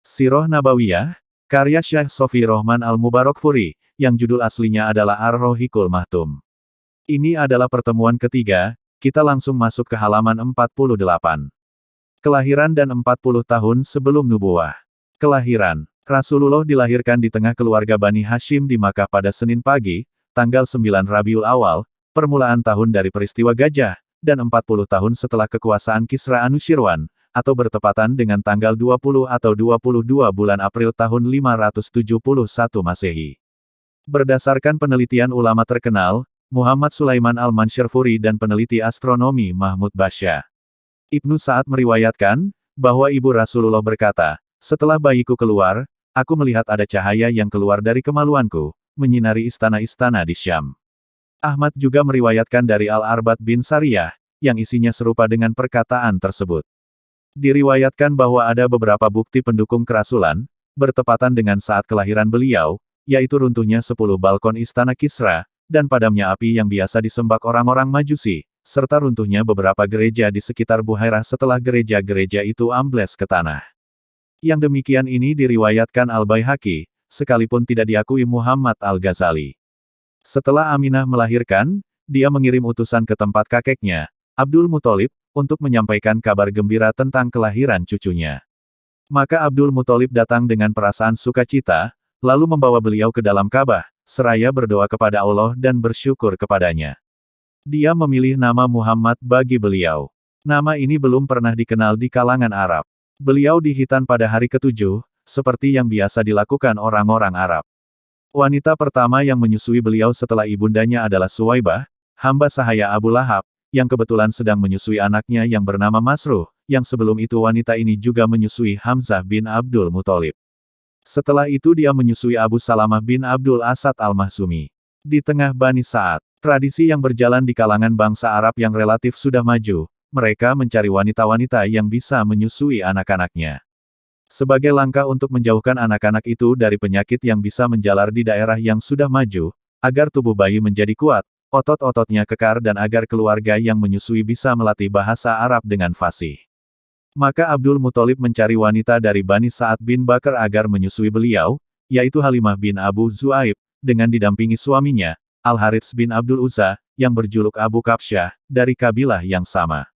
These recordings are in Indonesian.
Sirah Nabawiyah, karya Syekh Sofi Rohman Al-Mubarakfuri, yang judul aslinya adalah Ar-Rohiqul Mahtum. Ini adalah pertemuan ketiga, kita langsung masuk ke halaman 48. Kelahiran dan 40 tahun sebelum nubuwah. Kelahiran. Rasulullah dilahirkan di tengah keluarga Bani Hashim di Makkah pada Senin pagi, tanggal 9 Rabiul Awal, permulaan tahun dari peristiwa gajah, dan 40 tahun setelah kekuasaan Kisra Anushirwan, atau bertepatan dengan tanggal 20 atau 22 bulan April tahun 571 Masehi. Berdasarkan penelitian ulama terkenal, Muhammad Sulaiman Al-Mansyarfuri dan peneliti astronomi Mahmud Basya. Ibnu Sa'ad meriwayatkan, bahwa ibu Rasulullah berkata, "Setelah bayiku keluar, aku melihat ada cahaya yang keluar dari kemaluanku, menyinari istana-istana di Syam." Ahmad juga meriwayatkan dari Al-Arbad bin Sariyah, yang isinya serupa dengan perkataan tersebut. Diriwayatkan bahwa ada beberapa bukti pendukung kerasulan, bertepatan dengan saat kelahiran beliau, yaitu runtuhnya 10 balkon istana Kisra, dan padamnya api yang biasa disembah orang-orang Majusi, serta runtuhnya beberapa gereja di sekitar Buhairah setelah gereja-gereja itu ambles ke tanah. Yang demikian ini diriwayatkan Al-Baihaqi, sekalipun tidak diakui Muhammad Al-Ghazali. Setelah Aminah melahirkan, dia mengirim utusan ke tempat kakeknya, Abdul Muthalib, untuk menyampaikan kabar gembira tentang kelahiran cucunya. Maka Abdul Muthalib datang dengan perasaan sukacita, lalu membawa beliau ke dalam Ka'bah, seraya berdoa kepada Allah dan bersyukur kepadanya. Dia memilih nama Muhammad bagi beliau. Nama ini belum pernah dikenal di kalangan Arab. Beliau dihitan pada hari ke-7, seperti yang biasa dilakukan orang-orang Arab. Wanita pertama yang menyusui beliau setelah ibundanya adalah Suwaibah, hamba sahaya Abu Lahab, yang kebetulan sedang menyusui anaknya yang bernama Masruh, yang sebelum itu wanita ini juga menyusui Hamzah bin Abdul Muthalib. Setelah itu dia menyusui Abu Salamah bin Abdul Asad Al-Mahzumi. Di tengah Bani Sa'ad, tradisi yang berjalan di kalangan bangsa Arab yang relatif sudah maju, mereka mencari wanita-wanita yang bisa menyusui anak-anaknya. Sebagai langkah untuk menjauhkan anak-anak itu dari penyakit yang bisa menjalar di daerah yang sudah maju, agar tubuh bayi menjadi kuat, otot-ototnya kekar dan agar keluarga yang menyusui bisa melatih bahasa Arab dengan fasih. Maka Abdul Muthalib mencari wanita dari Bani Sa'ad bin Bakar agar menyusui beliau, yaitu Halimah bin Abu Zu'aib, dengan didampingi suaminya, Al-Harits bin Abdul Uzza, yang berjuluk Abu Kabsyah, dari kabilah yang sama.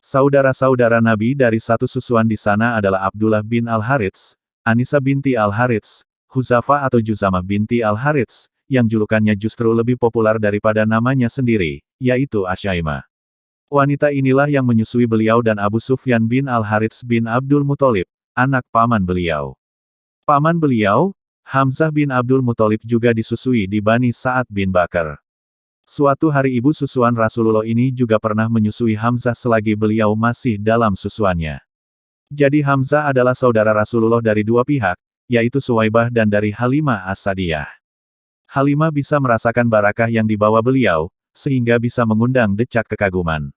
Saudara-saudara Nabi dari satu susuan di sana adalah Abdullah bin Al-Harits, Anisa binti Al-Harits, Huzafa atau Juzamah binti Al-Harits, yang julukannya justru lebih populer daripada namanya sendiri, yaitu Asyaimah. Wanita inilah yang menyusui beliau dan Abu Sufyan bin Al-Harits bin Abdul Muthalib, anak paman beliau. Paman beliau, Hamzah bin Abdul Muthalib juga disusui di Bani Sa'ad bin Bakar. Suatu hari ibu susuan Rasulullah ini juga pernah menyusui Hamzah selagi beliau masih dalam susuannya. Jadi Hamzah adalah saudara Rasulullah dari dua pihak, yaitu Suwaibah dan dari Halimah As-Sadiyah. Halimah bisa merasakan barakah yang dibawa beliau, sehingga bisa mengundang decak kekaguman.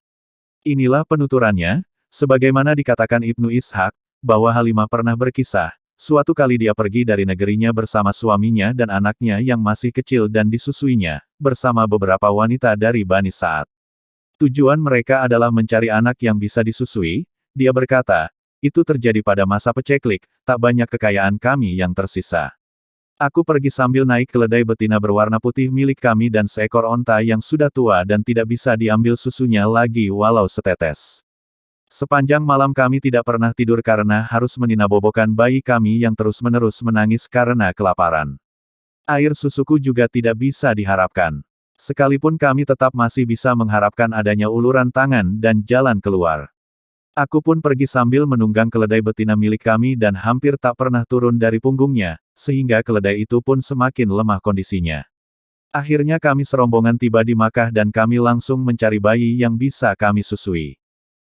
Inilah penuturannya, sebagaimana dikatakan Ibnu Ishaq, bahwa Halimah pernah berkisah, suatu kali dia pergi dari negerinya bersama suaminya dan anaknya yang masih kecil dan disusuinya, bersama beberapa wanita dari Bani Sa'ad. Tujuan mereka adalah mencari anak yang bisa disusui, dia berkata, itu terjadi pada masa peceklik, tak banyak kekayaan kami yang tersisa. Aku pergi sambil naik keledai betina berwarna putih milik kami dan seekor onta yang sudah tua dan tidak bisa diambil susunya lagi walau setetes. Sepanjang malam kami tidak pernah tidur karena harus meninabobokan bayi kami yang terus-menerus menangis karena kelaparan. Air susuku juga tidak bisa diharapkan. Sekalipun kami tetap masih bisa mengharapkan adanya uluran tangan dan jalan keluar. Aku pun pergi sambil menunggang keledai betina milik kami dan hampir tak pernah turun dari punggungnya, sehingga keledai itu pun semakin lemah kondisinya. Akhirnya kami serombongan tiba di Makkah dan kami langsung mencari bayi yang bisa kami susui.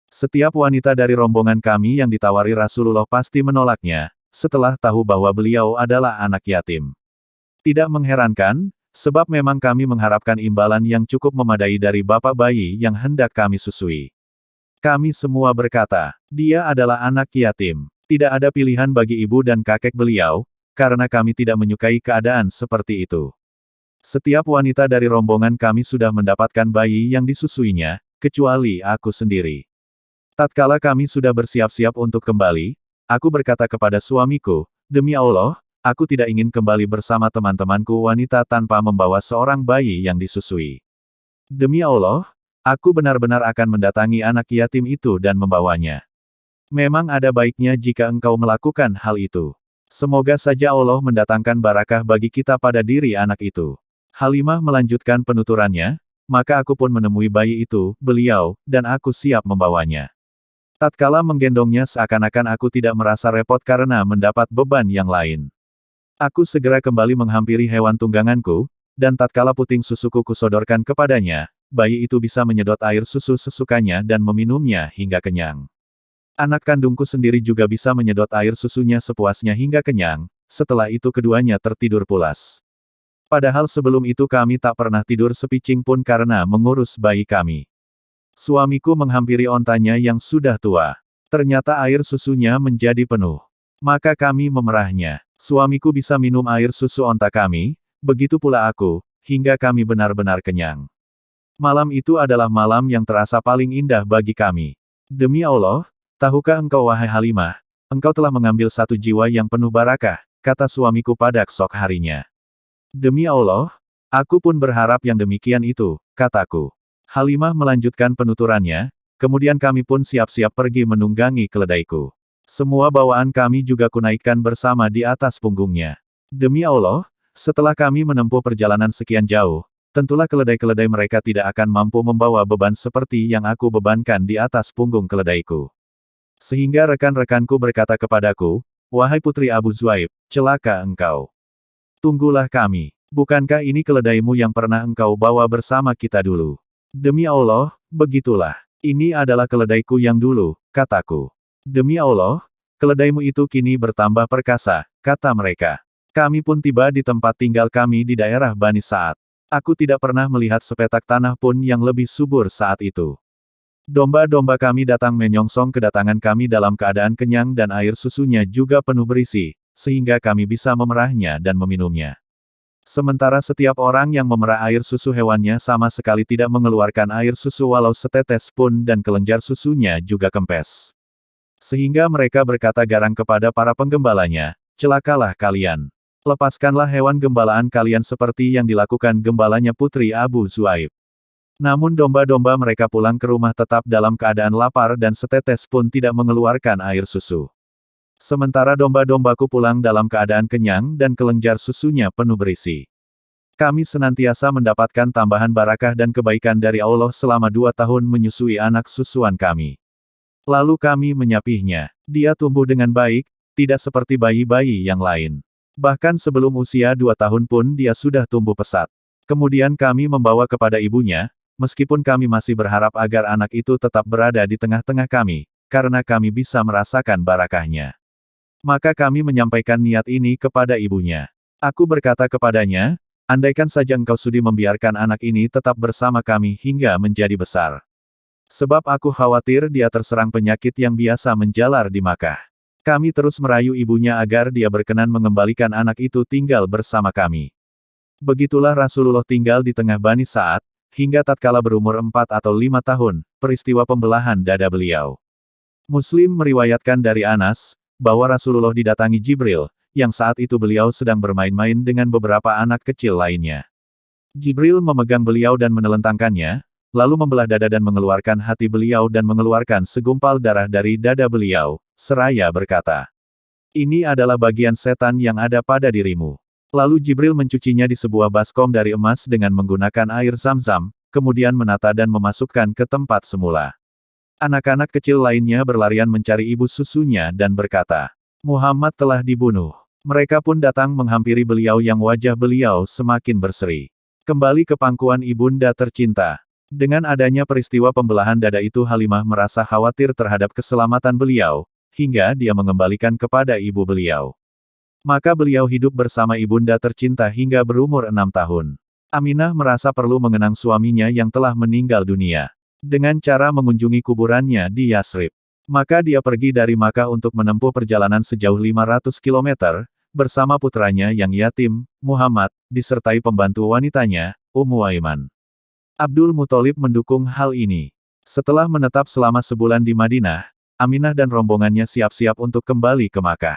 Setiap wanita dari rombongan kami yang ditawari Rasulullah pasti menolaknya, setelah tahu bahwa beliau adalah anak yatim. Tidak mengherankan, sebab memang kami mengharapkan imbalan yang cukup memadai dari bapak bayi yang hendak kami susui. Kami semua berkata, dia adalah anak yatim. Tidak ada pilihan bagi ibu dan kakek beliau, karena kami tidak menyukai keadaan seperti itu. Setiap wanita dari rombongan kami sudah mendapatkan bayi yang disusuinya, kecuali aku sendiri. Tatkala kami sudah bersiap-siap untuk kembali, aku berkata kepada suamiku, demi Allah, aku tidak ingin kembali bersama teman-temanku wanita tanpa membawa seorang bayi yang disusui. Demi Allah, aku benar-benar akan mendatangi anak yatim itu dan membawanya. Memang ada baiknya jika engkau melakukan hal itu. Semoga saja Allah mendatangkan barakah bagi kita pada diri anak itu. Halimah melanjutkan penuturannya, maka aku pun menemui bayi itu, beliau, dan aku siap membawanya. Tatkala menggendongnya seakan-akan aku tidak merasa repot karena mendapat beban yang lain. Aku segera kembali menghampiri hewan tungganganku, dan tatkala puting susuku kusodorkan kepadanya, bayi itu bisa menyedot air susu sesukanya dan meminumnya hingga kenyang. Anak kandungku sendiri juga bisa menyedot air susunya sepuasnya hingga kenyang, setelah itu keduanya tertidur pulas. Padahal sebelum itu kami tak pernah tidur sepicing pun karena mengurus bayi kami. Suamiku menghampiri ontanya yang sudah tua. Ternyata air susunya menjadi penuh. Maka kami memerahnya. Suamiku bisa minum air susu onta kami, begitu pula aku, hingga kami benar-benar kenyang. Malam itu adalah malam yang terasa paling indah bagi kami. Demi Allah, tahukah engkau wahai Halimah, engkau telah mengambil satu jiwa yang penuh barakah, kata suamiku pada esok harinya. Demi Allah, aku pun berharap yang demikian itu, kataku. Halimah melanjutkan penuturannya, kemudian kami pun siap-siap pergi menunggangi keledaiku. Semua bawaan kami juga kunaikkan bersama di atas punggungnya. Demi Allah, setelah kami menempuh perjalanan sekian jauh, tentulah keledai-keledai mereka tidak akan mampu membawa beban seperti yang aku bebankan di atas punggung keledaiku. Sehingga rekan-rekanku berkata kepadaku, wahai putri Abu Zuaib, celaka engkau. Tunggulah kami. Bukankah ini keledaimu yang pernah engkau bawa bersama kita dulu? Demi Allah, begitulah. Ini adalah keledaiku yang dulu, kataku. Demi Allah, keledaimu itu kini bertambah perkasa, kata mereka. Kami pun tiba di tempat tinggal kami di daerah Bani Sa'ad. Aku tidak pernah melihat sepetak tanah pun yang lebih subur saat itu. Domba-domba kami datang menyongsong kedatangan kami dalam keadaan kenyang dan air susunya juga penuh berisi, sehingga kami bisa memerahnya dan meminumnya. Sementara setiap orang yang memerah air susu hewannya sama sekali tidak mengeluarkan air susu walau setetes pun dan kelenjar susunya juga kempes. Sehingga mereka berkata garang kepada para penggembalanya, celakalah kalian. Lepaskanlah hewan gembalaan kalian seperti yang dilakukan gembalanya putri Abu Zuaib. Namun domba-domba mereka pulang ke rumah tetap dalam keadaan lapar dan setetes pun tidak mengeluarkan air susu. Sementara domba-dombaku pulang dalam keadaan kenyang dan kelenjar susunya penuh berisi. Kami senantiasa mendapatkan tambahan barakah dan kebaikan dari Allah selama 2 tahun menyusui anak susuan kami. Lalu kami menyapihnya. Dia tumbuh dengan baik, tidak seperti bayi-bayi yang lain. Bahkan sebelum usia 2 tahun pun dia sudah tumbuh pesat. Kemudian kami membawa kepada ibunya, meskipun kami masih berharap agar anak itu tetap berada di tengah-tengah kami, karena kami bisa merasakan barakahnya. Maka kami menyampaikan niat ini kepada ibunya. Aku berkata kepadanya, andaikan saja engkau sudi membiarkan anak ini tetap bersama kami hingga menjadi besar. Sebab aku khawatir dia terserang penyakit yang biasa menjalar di Makkah. Kami terus merayu ibunya agar dia berkenan mengembalikan anak itu tinggal bersama kami. Begitulah Rasulullah tinggal di tengah Bani Sa'ad, hingga tatkala berumur 4 atau 5 tahun, peristiwa pembelahan dada beliau. Muslim meriwayatkan dari Anas, bahwa Rasulullah didatangi Jibril, yang saat itu beliau sedang bermain-main dengan beberapa anak kecil lainnya. Jibril memegang beliau dan menelentangkannya, lalu membelah dada dan mengeluarkan hati beliau dan mengeluarkan segumpal darah dari dada beliau, seraya berkata, "Ini adalah bagian setan yang ada pada dirimu." Lalu Jibril mencucinya di sebuah baskom dari emas dengan menggunakan air zam-zam, kemudian menata dan memasukkan ke tempat semula. Anak-anak kecil lainnya berlarian mencari ibu susunya dan berkata, Muhammad telah dibunuh. Mereka pun datang menghampiri beliau yang wajah beliau semakin berseri. Kembali ke pangkuan ibunda tercinta. Dengan adanya peristiwa pembelahan dada itu Halimah merasa khawatir terhadap keselamatan beliau, hingga dia mengembalikan kepada ibu beliau. Maka beliau hidup bersama ibunda tercinta hingga berumur 6 tahun. Aminah merasa perlu mengenang suaminya yang telah meninggal dunia. Dengan cara mengunjungi kuburannya di Yasrib. Maka dia pergi dari Makkah untuk menempuh perjalanan sejauh 500 km, bersama putranya yang yatim, Muhammad, disertai pembantu wanitanya, Ummu Aiman. Abdul Muthalib mendukung hal ini. Setelah menetap selama sebulan di Madinah, Aminah dan rombongannya siap-siap untuk kembali ke Makkah.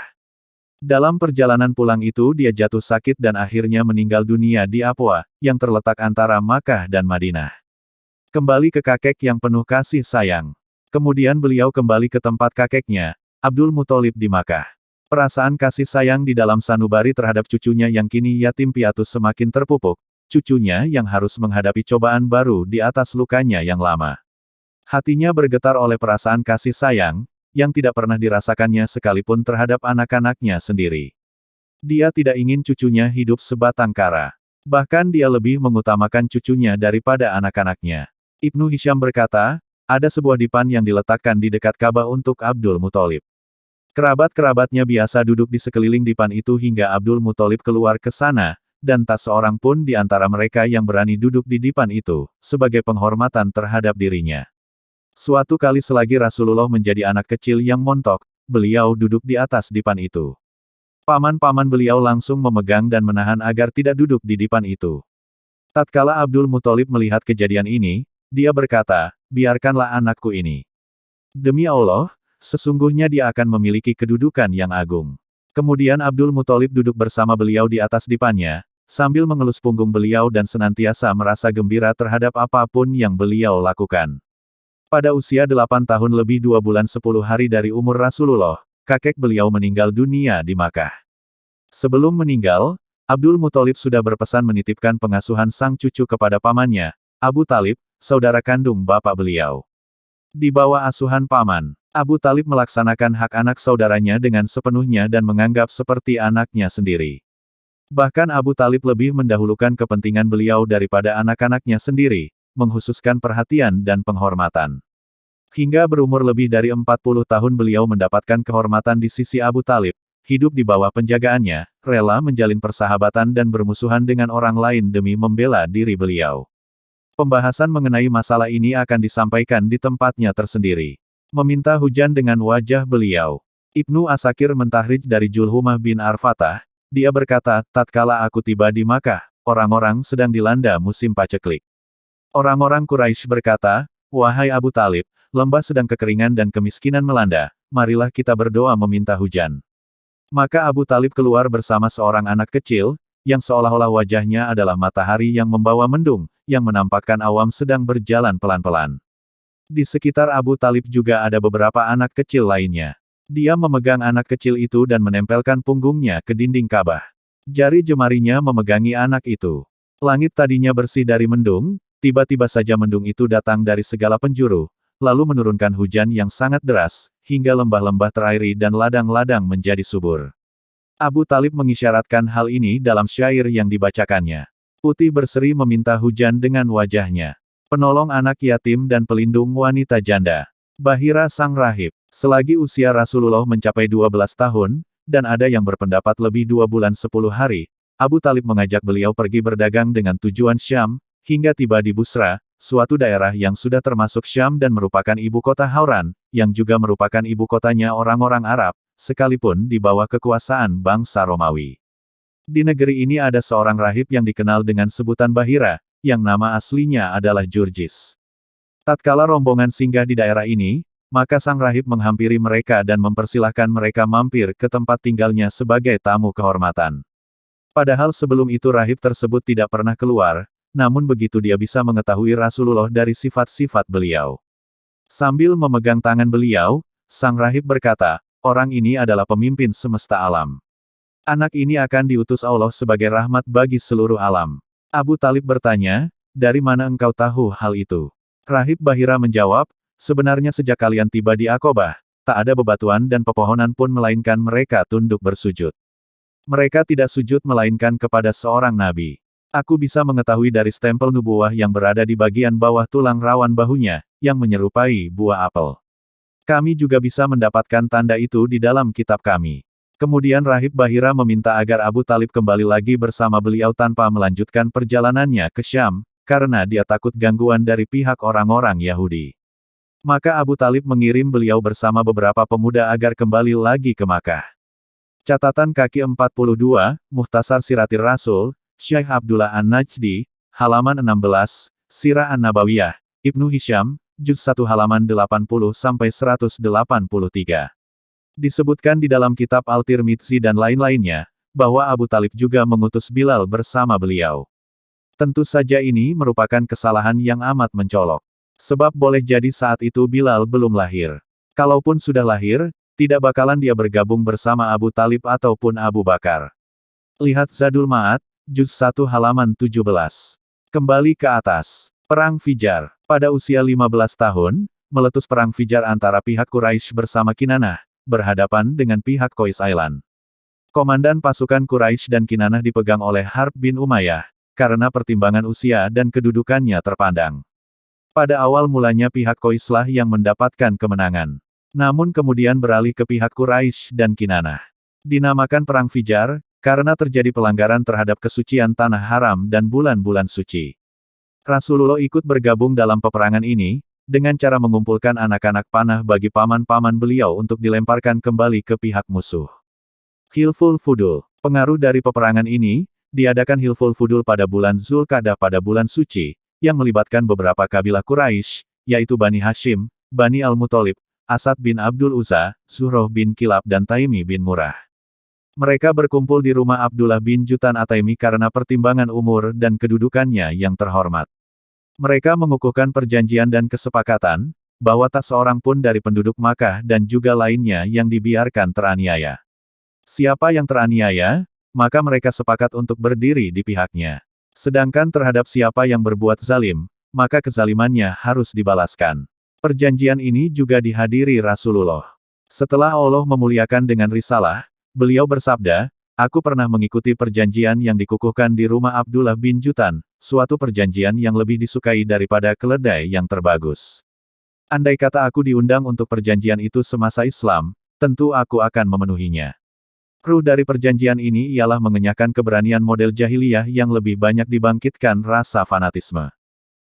Dalam perjalanan pulang itu dia jatuh sakit dan akhirnya meninggal dunia di Abwa, yang terletak antara Makkah dan Madinah. Kembali ke kakek yang penuh kasih sayang. Kemudian beliau kembali ke tempat kakeknya, Abdul Muthalib di Makkah. Perasaan kasih sayang di dalam sanubari terhadap cucunya yang kini yatim piatu semakin terpupuk, cucunya yang harus menghadapi cobaan baru di atas lukanya yang lama. Hatinya bergetar oleh perasaan kasih sayang, yang tidak pernah dirasakannya sekalipun terhadap anak-anaknya sendiri. Dia tidak ingin cucunya hidup sebatang kara. Bahkan dia lebih mengutamakan cucunya daripada anak-anaknya. Ibnu Hisham berkata, ada sebuah dipan yang diletakkan di dekat Ka'bah untuk Abdul Muthalib. Kerabat-kerabatnya biasa duduk di sekeliling dipan itu hingga Abdul Muthalib keluar ke sana, dan tak seorang pun di antara mereka yang berani duduk di dipan itu, sebagai penghormatan terhadap dirinya. Suatu kali selagi Rasulullah menjadi anak kecil yang montok, beliau duduk di atas dipan itu. Paman-paman beliau langsung memegang dan menahan agar tidak duduk di dipan itu. Tatkala Abdul Muthalib melihat kejadian ini, dia berkata, biarkanlah anakku ini. Demi Allah, sesungguhnya dia akan memiliki kedudukan yang agung. Kemudian Abdul Muthalib duduk bersama beliau di atas dipannya, sambil mengelus punggung beliau dan senantiasa merasa gembira terhadap apapun yang beliau lakukan. Pada usia 8 tahun lebih 2 bulan 10 hari dari umur Rasulullah, kakek beliau meninggal dunia di Makkah. Sebelum meninggal, Abdul Muthalib sudah berpesan menitipkan pengasuhan sang cucu kepada pamannya, Abu Talib, saudara kandung bapak beliau. Di bawah asuhan paman, Abu Talib melaksanakan hak anak saudaranya dengan sepenuhnya dan menganggap seperti anaknya sendiri. Bahkan Abu Talib lebih mendahulukan kepentingan beliau daripada anak-anaknya sendiri, menghususkan perhatian dan penghormatan. Hingga berumur lebih dari 40 tahun beliau mendapatkan kehormatan di sisi Abu Talib, hidup di bawah penjagaannya, rela menjalin persahabatan dan bermusuhan dengan orang lain demi membela diri beliau. Pembahasan mengenai masalah ini akan disampaikan di tempatnya tersendiri. Meminta hujan dengan wajah beliau. Ibnu Asakir mentahrij dari Julhumah bin Arfatah, dia berkata, tatkala aku tiba di Makkah, orang-orang sedang dilanda musim paceklik. Orang-orang Quraisy berkata, wahai Abu Talib, lembah sedang kekeringan dan kemiskinan melanda, marilah kita berdoa meminta hujan. Maka Abu Talib keluar bersama seorang anak kecil, yang seolah-olah wajahnya adalah matahari yang membawa mendung, yang menampakkan awam sedang berjalan pelan-pelan. Di sekitar Abu Talib juga ada beberapa anak kecil lainnya. Dia memegang anak kecil itu dan menempelkan punggungnya ke dinding Ka'bah. Jari jemarinya memegangi anak itu. Langit tadinya bersih dari mendung, tiba-tiba saja mendung itu datang dari segala penjuru, lalu menurunkan hujan yang sangat deras, hingga lembah-lembah terairi dan ladang-ladang menjadi subur. Abu Talib mengisyaratkan hal ini dalam syair yang dibacakannya. Putih berseri meminta hujan dengan wajahnya. Penolong anak yatim dan pelindung wanita janda. Bahira sang rahib. Selagi usia Rasulullah mencapai 12 tahun, dan ada yang berpendapat lebih 2 bulan 10 hari, Abu Talib mengajak beliau pergi berdagang dengan tujuan Syam, hingga tiba di Busra, suatu daerah yang sudah termasuk Syam dan merupakan ibu kota Hauran, yang juga merupakan ibu kotanya orang-orang Arab, sekalipun di bawah kekuasaan bangsa Romawi. Di negeri ini ada seorang rahib yang dikenal dengan sebutan Bahira, yang nama aslinya adalah Jurjis. Tatkala rombongan singgah di daerah ini, maka sang rahib menghampiri mereka dan mempersilahkan mereka mampir ke tempat tinggalnya sebagai tamu kehormatan. Padahal sebelum itu rahib tersebut tidak pernah keluar, namun begitu dia bisa mengetahui Rasulullah dari sifat-sifat beliau. Sambil memegang tangan beliau, sang rahib berkata, orang ini adalah pemimpin semesta alam. Anak ini akan diutus Allah sebagai rahmat bagi seluruh alam. Abu Talib bertanya, dari mana engkau tahu hal itu? Rahib Bahira menjawab, sebenarnya sejak kalian tiba di Aqobah, tak ada bebatuan dan pepohonan pun melainkan mereka tunduk bersujud. Mereka tidak sujud melainkan kepada seorang nabi. Aku bisa mengetahui dari stempel nubuwah yang berada di bagian bawah tulang rawan bahunya, yang menyerupai buah apel. Kami juga bisa mendapatkan tanda itu di dalam kitab kami. Kemudian Rahib Bahira meminta agar Abu Talib kembali lagi bersama beliau tanpa melanjutkan perjalanannya ke Syam, karena dia takut gangguan dari pihak orang-orang Yahudi. Maka Abu Talib mengirim beliau bersama beberapa pemuda agar kembali lagi ke Makkah. Catatan kaki 42, Mukhtasar Siratir Rasul, Syekh Abdullah An-Najdi, halaman 16, Sirah An-Nabawiyah, Ibnu Hisham, Juz 1 halaman 80-183. Disebutkan di dalam kitab Al-Tirmidzi dan lain-lainnya, bahwa Abu Talib juga mengutus Bilal bersama beliau. Tentu saja ini merupakan kesalahan yang amat mencolok. Sebab boleh jadi saat itu Bilal belum lahir. Kalaupun sudah lahir, tidak bakalan dia bergabung bersama Abu Talib ataupun Abu Bakar. Lihat Zadul Ma'ad, Juz 1 halaman 17. Kembali ke atas. Perang Fijar. Pada usia 15 tahun, meletus perang Fijar antara pihak Quraisy bersama Kinanah, berhadapan dengan pihak Qais Ailan. Komandan pasukan Quraisy dan Kinanah dipegang oleh Harb bin Umayyah, karena pertimbangan usia dan kedudukannya terpandang. Pada awal mulanya pihak Quraisy yang mendapatkan kemenangan. Namun kemudian beralih ke pihak Quraisy dan Kinanah. Dinamakan Perang Fijar, karena terjadi pelanggaran terhadap kesucian tanah haram dan bulan-bulan suci. Rasulullah ikut bergabung dalam peperangan ini, dengan cara mengumpulkan anak-anak panah bagi paman-paman beliau untuk dilemparkan kembali ke pihak musuh. Hilful Fudul. Pengaruh dari peperangan ini, diadakan Hilful Fudul pada bulan Zulqa'dah pada bulan suci, yang melibatkan beberapa kabilah Quraisy, yaitu Bani Hashim, Bani Al-Muthalib, Asad bin Abdul Uzza, Zuhroh bin Kilab dan Taimi bin Murrah. Mereka berkumpul di rumah Abdullah bin Jutan At-Taimi karena pertimbangan umur dan kedudukannya yang terhormat. Mereka mengukuhkan perjanjian dan kesepakatan, bahwa tak seorang pun dari penduduk Makkah dan juga lainnya yang dibiarkan teraniaya. Siapa yang teraniaya, maka mereka sepakat untuk berdiri di pihaknya. Sedangkan terhadap siapa yang berbuat zalim, maka kezalimannya harus dibalaskan. Perjanjian ini juga dihadiri Rasulullah. Setelah Allah memuliakan dengan risalah, beliau bersabda, "Aku pernah mengikuti perjanjian yang dikukuhkan di rumah Abdullah bin Jutan, suatu perjanjian yang lebih disukai daripada keledai yang terbagus. Andai kata aku diundang untuk perjanjian itu semasa Islam, tentu aku akan memenuhinya." Ruh dari perjanjian ini ialah mengenyahkan keberanian model jahiliyah yang lebih banyak dibangkitkan rasa fanatisme.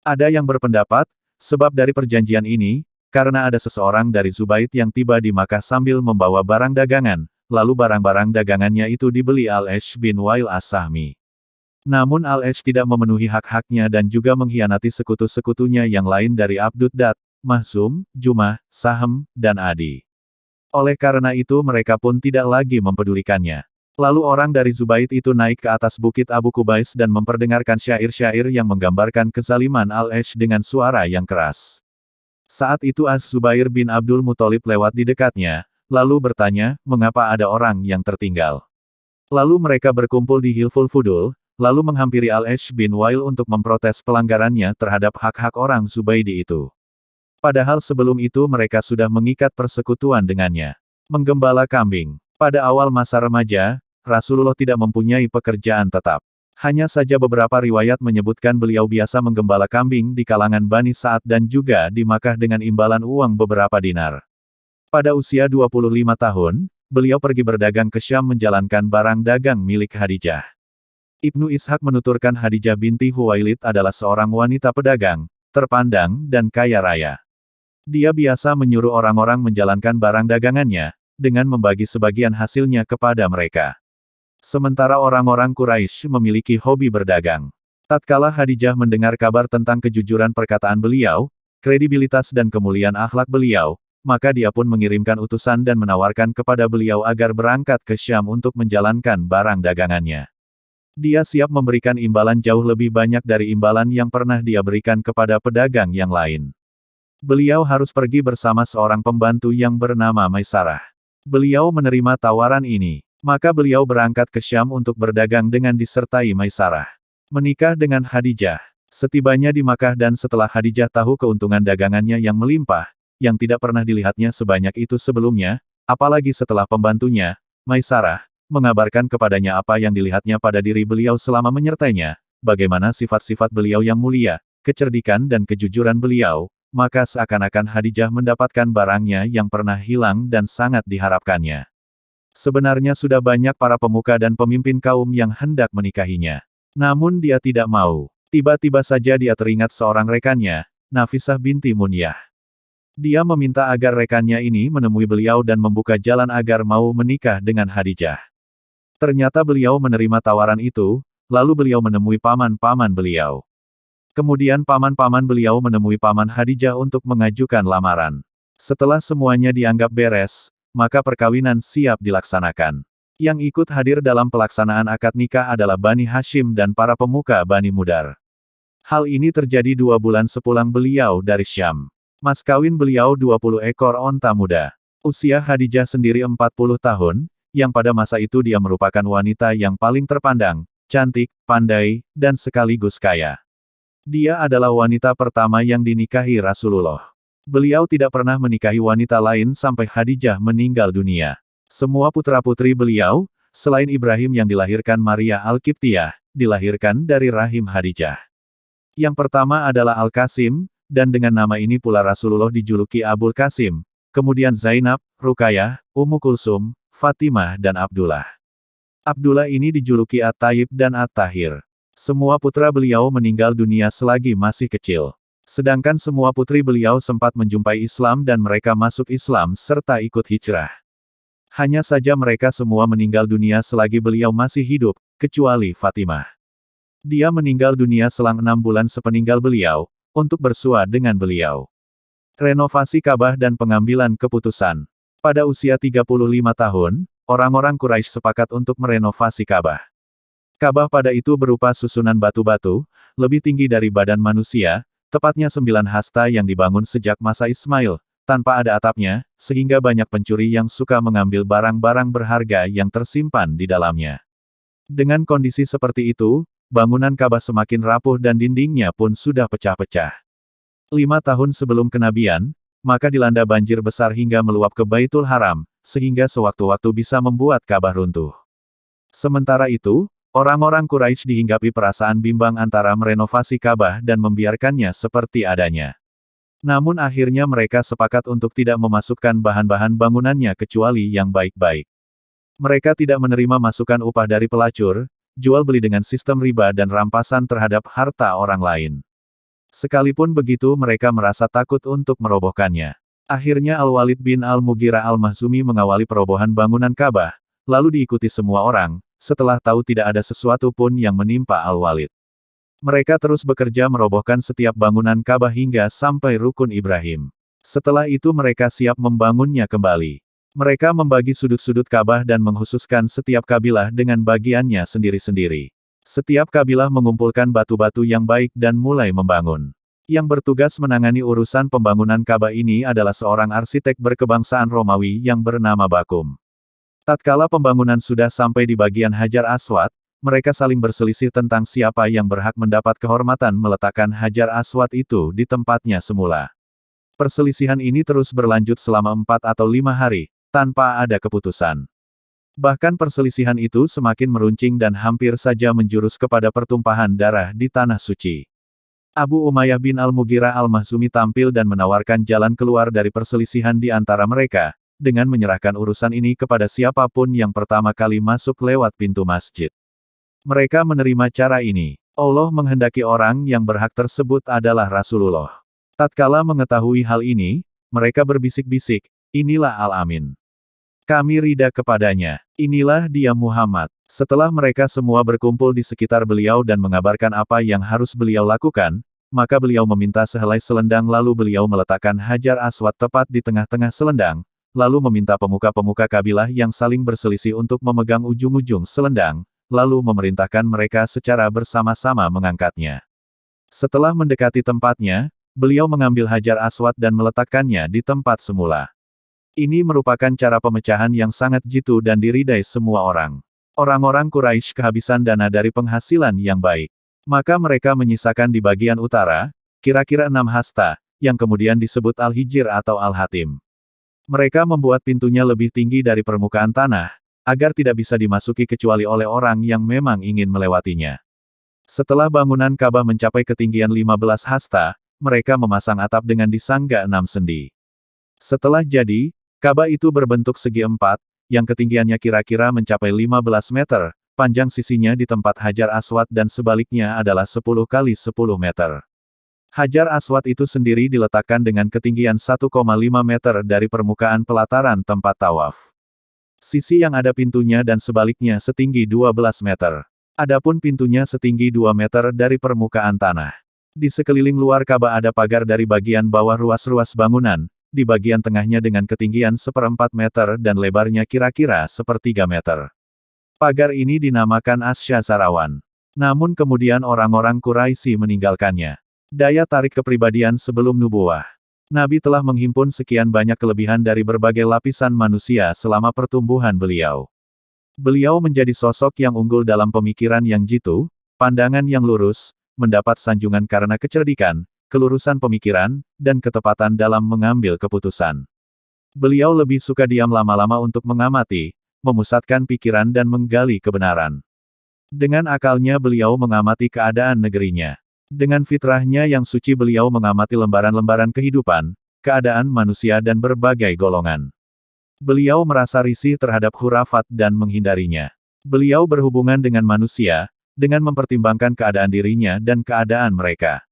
Ada yang berpendapat, sebab dari perjanjian ini, karena ada seseorang dari Zubaid yang tiba di Makkah sambil membawa barang dagangan, lalu barang-barang dagangannya itu dibeli Al-Ash bin Wail As-Sahmi. Namun Al-Ash tidak memenuhi hak-haknya dan juga mengkhianati sekutu-sekutunya yang lain dari Abdud Dat, Mahzum, Jumah, Sahem, dan Adi. Oleh karena itu mereka pun tidak lagi mempedulikannya. Lalu orang dari Zubaid itu naik ke atas bukit Abu Kubais dan memperdengarkan syair-syair yang menggambarkan kezaliman Al-Ash dengan suara yang keras. Saat itu Az-Zubair bin Abdul Muthalib lewat di dekatnya, lalu bertanya, mengapa ada orang yang tertinggal. Lalu mereka berkumpul di Hilful Fudul, lalu menghampiri Al-Ash bin Wail untuk memprotes pelanggarannya terhadap hak-hak orang Zubaidi itu. Padahal sebelum itu mereka sudah mengikat persekutuan dengannya. Menggembala kambing. Pada awal masa remaja, Rasulullah tidak mempunyai pekerjaan tetap. Hanya saja beberapa riwayat menyebutkan beliau biasa menggembala kambing di kalangan Bani Sa'ad dan juga di Makkah dengan imbalan uang beberapa dinar. Pada usia 25 tahun, beliau pergi berdagang ke Syam menjalankan barang dagang milik Khadijah. Ibnu Ishaq menuturkan Khadijah binti Huwailid adalah seorang wanita pedagang, terpandang, dan kaya raya. Dia biasa menyuruh orang-orang menjalankan barang dagangannya, dengan membagi sebagian hasilnya kepada mereka. Sementara orang-orang Quraisy memiliki hobi berdagang. Tatkala Khadijah mendengar kabar tentang kejujuran perkataan beliau, kredibilitas dan kemuliaan akhlak beliau, maka dia pun mengirimkan utusan dan menawarkan kepada beliau agar berangkat ke Syam untuk menjalankan barang dagangannya. Dia siap memberikan imbalan jauh lebih banyak dari imbalan yang pernah dia berikan kepada pedagang yang lain. Beliau harus pergi bersama seorang pembantu yang bernama Maisarah. Beliau menerima tawaran ini. Maka beliau berangkat ke Syam untuk berdagang dengan disertai Maisarah. Menikah dengan Khadijah. Setibanya di Makkah dan setelah Khadijah tahu keuntungan dagangannya yang melimpah, yang tidak pernah dilihatnya sebanyak itu sebelumnya, apalagi setelah pembantunya, Maisarah, mengabarkan kepadanya apa yang dilihatnya pada diri beliau selama menyertainya, bagaimana sifat-sifat beliau yang mulia, kecerdikan dan kejujuran beliau, maka seakan-akan Khadijah mendapatkan barangnya yang pernah hilang dan sangat diharapkannya. Sebenarnya sudah banyak para pemuka dan pemimpin kaum yang hendak menikahinya. Namun dia tidak mau. Tiba-tiba saja dia teringat seorang rekannya, Nafisah binti Munyah. Dia meminta agar rekannya ini menemui beliau dan membuka jalan agar mau menikah dengan Khadijah. Ternyata beliau menerima tawaran itu, lalu beliau menemui paman-paman beliau. Kemudian paman-paman beliau menemui Paman Khadijah untuk mengajukan lamaran. Setelah semuanya dianggap beres, maka perkawinan siap dilaksanakan. Yang ikut hadir dalam pelaksanaan akad nikah adalah Bani Hashim dan para pemuka Bani Mudar. Hal ini terjadi 2 bulan sepulang beliau dari Syam. Mas kawin beliau 20 ekor onta muda. Usia Khadijah sendiri 40 tahun, yang pada masa itu dia merupakan wanita yang paling terpandang, cantik, pandai, dan sekaligus kaya. Dia adalah wanita pertama yang dinikahi Rasulullah. Beliau tidak pernah menikahi wanita lain sampai Khadijah meninggal dunia. Semua putra-putri beliau, selain Ibrahim yang dilahirkan Maria Al-Qibtiyah, dilahirkan dari rahim Khadijah. Yang pertama adalah Al-Qasim, dan dengan nama ini pula Rasulullah dijuluki Abul Qasim, kemudian Zainab, Ruqayyah, Ummu Kulsum, Fatimah dan Abdullah. Abdullah ini dijuluki At-Tayyib dan At-Tahir. Semua putra beliau meninggal dunia selagi masih kecil. Sedangkan semua putri beliau sempat menjumpai Islam dan mereka masuk Islam serta ikut hijrah. Hanya saja mereka semua meninggal dunia selagi beliau masih hidup, kecuali Fatimah. Dia meninggal dunia selang 6 bulan sepeninggal beliau, untuk bersua dengan beliau. Renovasi Ka'bah dan pengambilan keputusan. Pada usia 35 tahun, orang-orang Quraisy sepakat untuk merenovasi Ka'bah. Ka'bah pada itu berupa susunan batu-batu, lebih tinggi dari badan manusia, tepatnya 9 hasta yang dibangun sejak masa Ismail, tanpa ada atapnya, sehingga banyak pencuri yang suka mengambil barang-barang berharga yang tersimpan di dalamnya. Dengan kondisi seperti itu, bangunan Ka'bah semakin rapuh dan dindingnya pun sudah pecah-pecah. 5 tahun sebelum kenabian, maka dilanda banjir besar hingga meluap ke Baitul Haram, sehingga sewaktu-waktu bisa membuat Ka'bah runtuh. Sementara itu, orang-orang Quraisy dihinggapi perasaan bimbang antara merenovasi Ka'bah dan membiarkannya seperti adanya. Namun akhirnya mereka sepakat untuk tidak memasukkan bahan-bahan bangunannya kecuali yang baik-baik. Mereka tidak menerima masukan upah dari pelacur, jual beli dengan sistem riba dan rampasan terhadap harta orang lain. Sekalipun begitu mereka merasa takut untuk merobohkannya. Akhirnya Al-Walid bin Al-Mughirah Al-Makhzumi mengawali perobohan bangunan Ka'bah, lalu diikuti semua orang, setelah tahu tidak ada sesuatu pun yang menimpa Al-Walid. Mereka terus bekerja merobohkan setiap bangunan Ka'bah hingga sampai Rukun Ibrahim. Setelah itu mereka siap membangunnya kembali. Mereka membagi sudut-sudut Ka'bah dan menghususkan setiap kabilah dengan bagiannya sendiri-sendiri. Setiap kabilah mengumpulkan batu-batu yang baik dan mulai membangun. Yang bertugas menangani urusan pembangunan Ka'bah ini adalah seorang arsitek berkebangsaan Romawi yang bernama Bakum. Tatkala pembangunan sudah sampai di bagian Hajar Aswad, mereka saling berselisih tentang siapa yang berhak mendapat kehormatan meletakkan Hajar Aswad itu di tempatnya semula. Perselisihan ini terus berlanjut selama 4 atau 5 hari, tanpa ada keputusan. Bahkan perselisihan itu semakin meruncing dan hampir saja menjurus kepada pertumpahan darah di Tanah Suci. Abu Umayyah bin Al-Mughirah Al-Makhzumi tampil dan menawarkan jalan keluar dari perselisihan di antara mereka, dengan menyerahkan urusan ini kepada siapapun yang pertama kali masuk lewat pintu masjid. Mereka menerima cara ini. Allah menghendaki orang yang berhak tersebut adalah Rasulullah. Tatkala mengetahui hal ini, mereka berbisik-bisik, inilah Al-Amin. Kami ridha kepadanya. Inilah dia Muhammad. Setelah mereka semua berkumpul di sekitar beliau dan mengabarkan apa yang harus beliau lakukan, maka beliau meminta sehelai selendang lalu beliau meletakkan Hajar Aswad tepat di tengah-tengah selendang, lalu meminta pemuka-pemuka kabilah yang saling berselisih untuk memegang ujung-ujung selendang, lalu memerintahkan mereka secara bersama-sama mengangkatnya. Setelah mendekati tempatnya, beliau mengambil Hajar Aswad dan meletakkannya di tempat semula. Ini merupakan cara pemecahan yang sangat jitu dan diridai semua orang. Orang-orang Quraisy kehabisan dana dari penghasilan yang baik. Maka mereka menyisakan di bagian utara, kira-kira 6 hasta, yang kemudian disebut Al-Hijr atau Al-Hatim. Mereka membuat pintunya lebih tinggi dari permukaan tanah, agar tidak bisa dimasuki kecuali oleh orang yang memang ingin melewatinya. Setelah bangunan Ka'bah mencapai ketinggian 15 hasta, mereka memasang atap dengan disangga 6 sendi. Setelah jadi, Ka'bah itu berbentuk segi 4, yang ketinggiannya kira-kira mencapai 15 meter, panjang sisinya di tempat Hajar Aswad dan sebaliknya adalah 10 kali 10 meter. Hajar Aswad itu sendiri diletakkan dengan ketinggian 1,5 meter dari permukaan pelataran tempat tawaf. Sisi yang ada pintunya dan sebaliknya setinggi 12 meter. Adapun pintunya setinggi 2 meter dari permukaan tanah. Di sekeliling luar Ka'bah ada pagar dari bagian bawah ruas-ruas bangunan, di bagian tengahnya dengan ketinggian 1/4 meter dan lebarnya kira-kira 1/3 meter. Pagar ini dinamakan Asy-Syazarawan. Namun kemudian orang-orang Quraisy meninggalkannya. Daya tarik kepribadian sebelum nubuwah. Nabi telah menghimpun sekian banyak kelebihan dari berbagai lapisan manusia selama pertumbuhan beliau. Beliau menjadi sosok yang unggul dalam pemikiran yang jitu, pandangan yang lurus, mendapat sanjungan karena kecerdikan, kelurusan pemikiran, dan ketepatan dalam mengambil keputusan. Beliau lebih suka diam lama-lama untuk mengamati, memusatkan pikiran dan menggali kebenaran. Dengan akalnya beliau mengamati keadaan negerinya. Dengan fitrahnya yang suci beliau mengamati lembaran-lembaran kehidupan, keadaan manusia dan berbagai golongan. Beliau merasa risih terhadap khurafat dan menghindarinya. Beliau berhubungan dengan manusia, dengan mempertimbangkan keadaan dirinya dan keadaan mereka.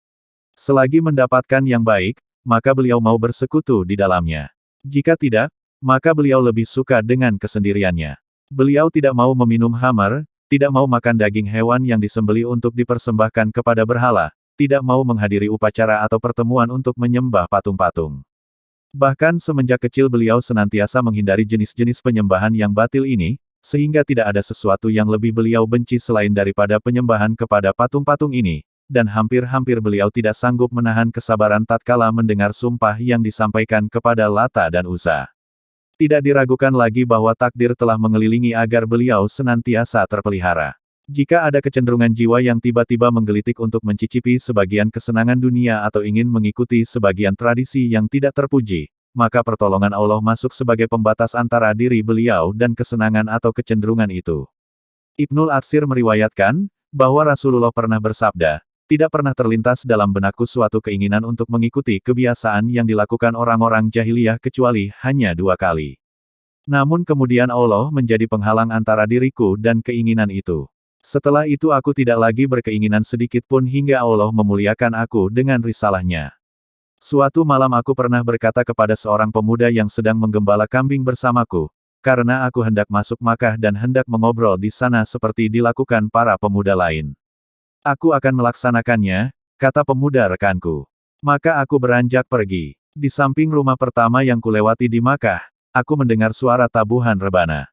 Selagi mendapatkan yang baik, maka beliau mau bersekutu di dalamnya. Jika tidak, maka beliau lebih suka dengan kesendiriannya. Beliau tidak mau meminum khamar, tidak mau makan daging hewan yang disembelih untuk dipersembahkan kepada berhala, tidak mau menghadiri upacara atau pertemuan untuk menyembah patung-patung. Bahkan semenjak kecil beliau senantiasa menghindari jenis-jenis penyembahan yang batil ini, sehingga tidak ada sesuatu yang lebih beliau benci selain daripada penyembahan kepada patung-patung ini, dan hampir-hampir beliau tidak sanggup menahan kesabaran tatkala mendengar sumpah yang disampaikan kepada Lata dan Uzza. Tidak diragukan lagi bahwa takdir telah mengelilingi agar beliau senantiasa terpelihara. Jika ada kecenderungan jiwa yang tiba-tiba menggelitik untuk mencicipi sebagian kesenangan dunia atau ingin mengikuti sebagian tradisi yang tidak terpuji, maka pertolongan Allah masuk sebagai pembatas antara diri beliau dan kesenangan atau kecenderungan itu. Ibnul Atsir meriwayatkan, bahwa Rasulullah pernah bersabda, tidak pernah terlintas dalam benakku suatu keinginan untuk mengikuti kebiasaan yang dilakukan orang-orang jahiliyah kecuali hanya 2 kali. Namun kemudian Allah menjadi penghalang antara diriku dan keinginan itu. Setelah itu aku tidak lagi berkeinginan sedikit pun hingga Allah memuliakan aku dengan risalahnya. Suatu malam aku pernah berkata kepada seorang pemuda yang sedang menggembala kambing bersamaku, karena aku hendak masuk Makkah dan hendak mengobrol di sana seperti dilakukan para pemuda lain. Aku akan melaksanakannya, kata pemuda rekanku. Maka aku beranjak pergi. Di samping rumah pertama yang kulewati di Makkah, aku mendengar suara tabuhan rebana.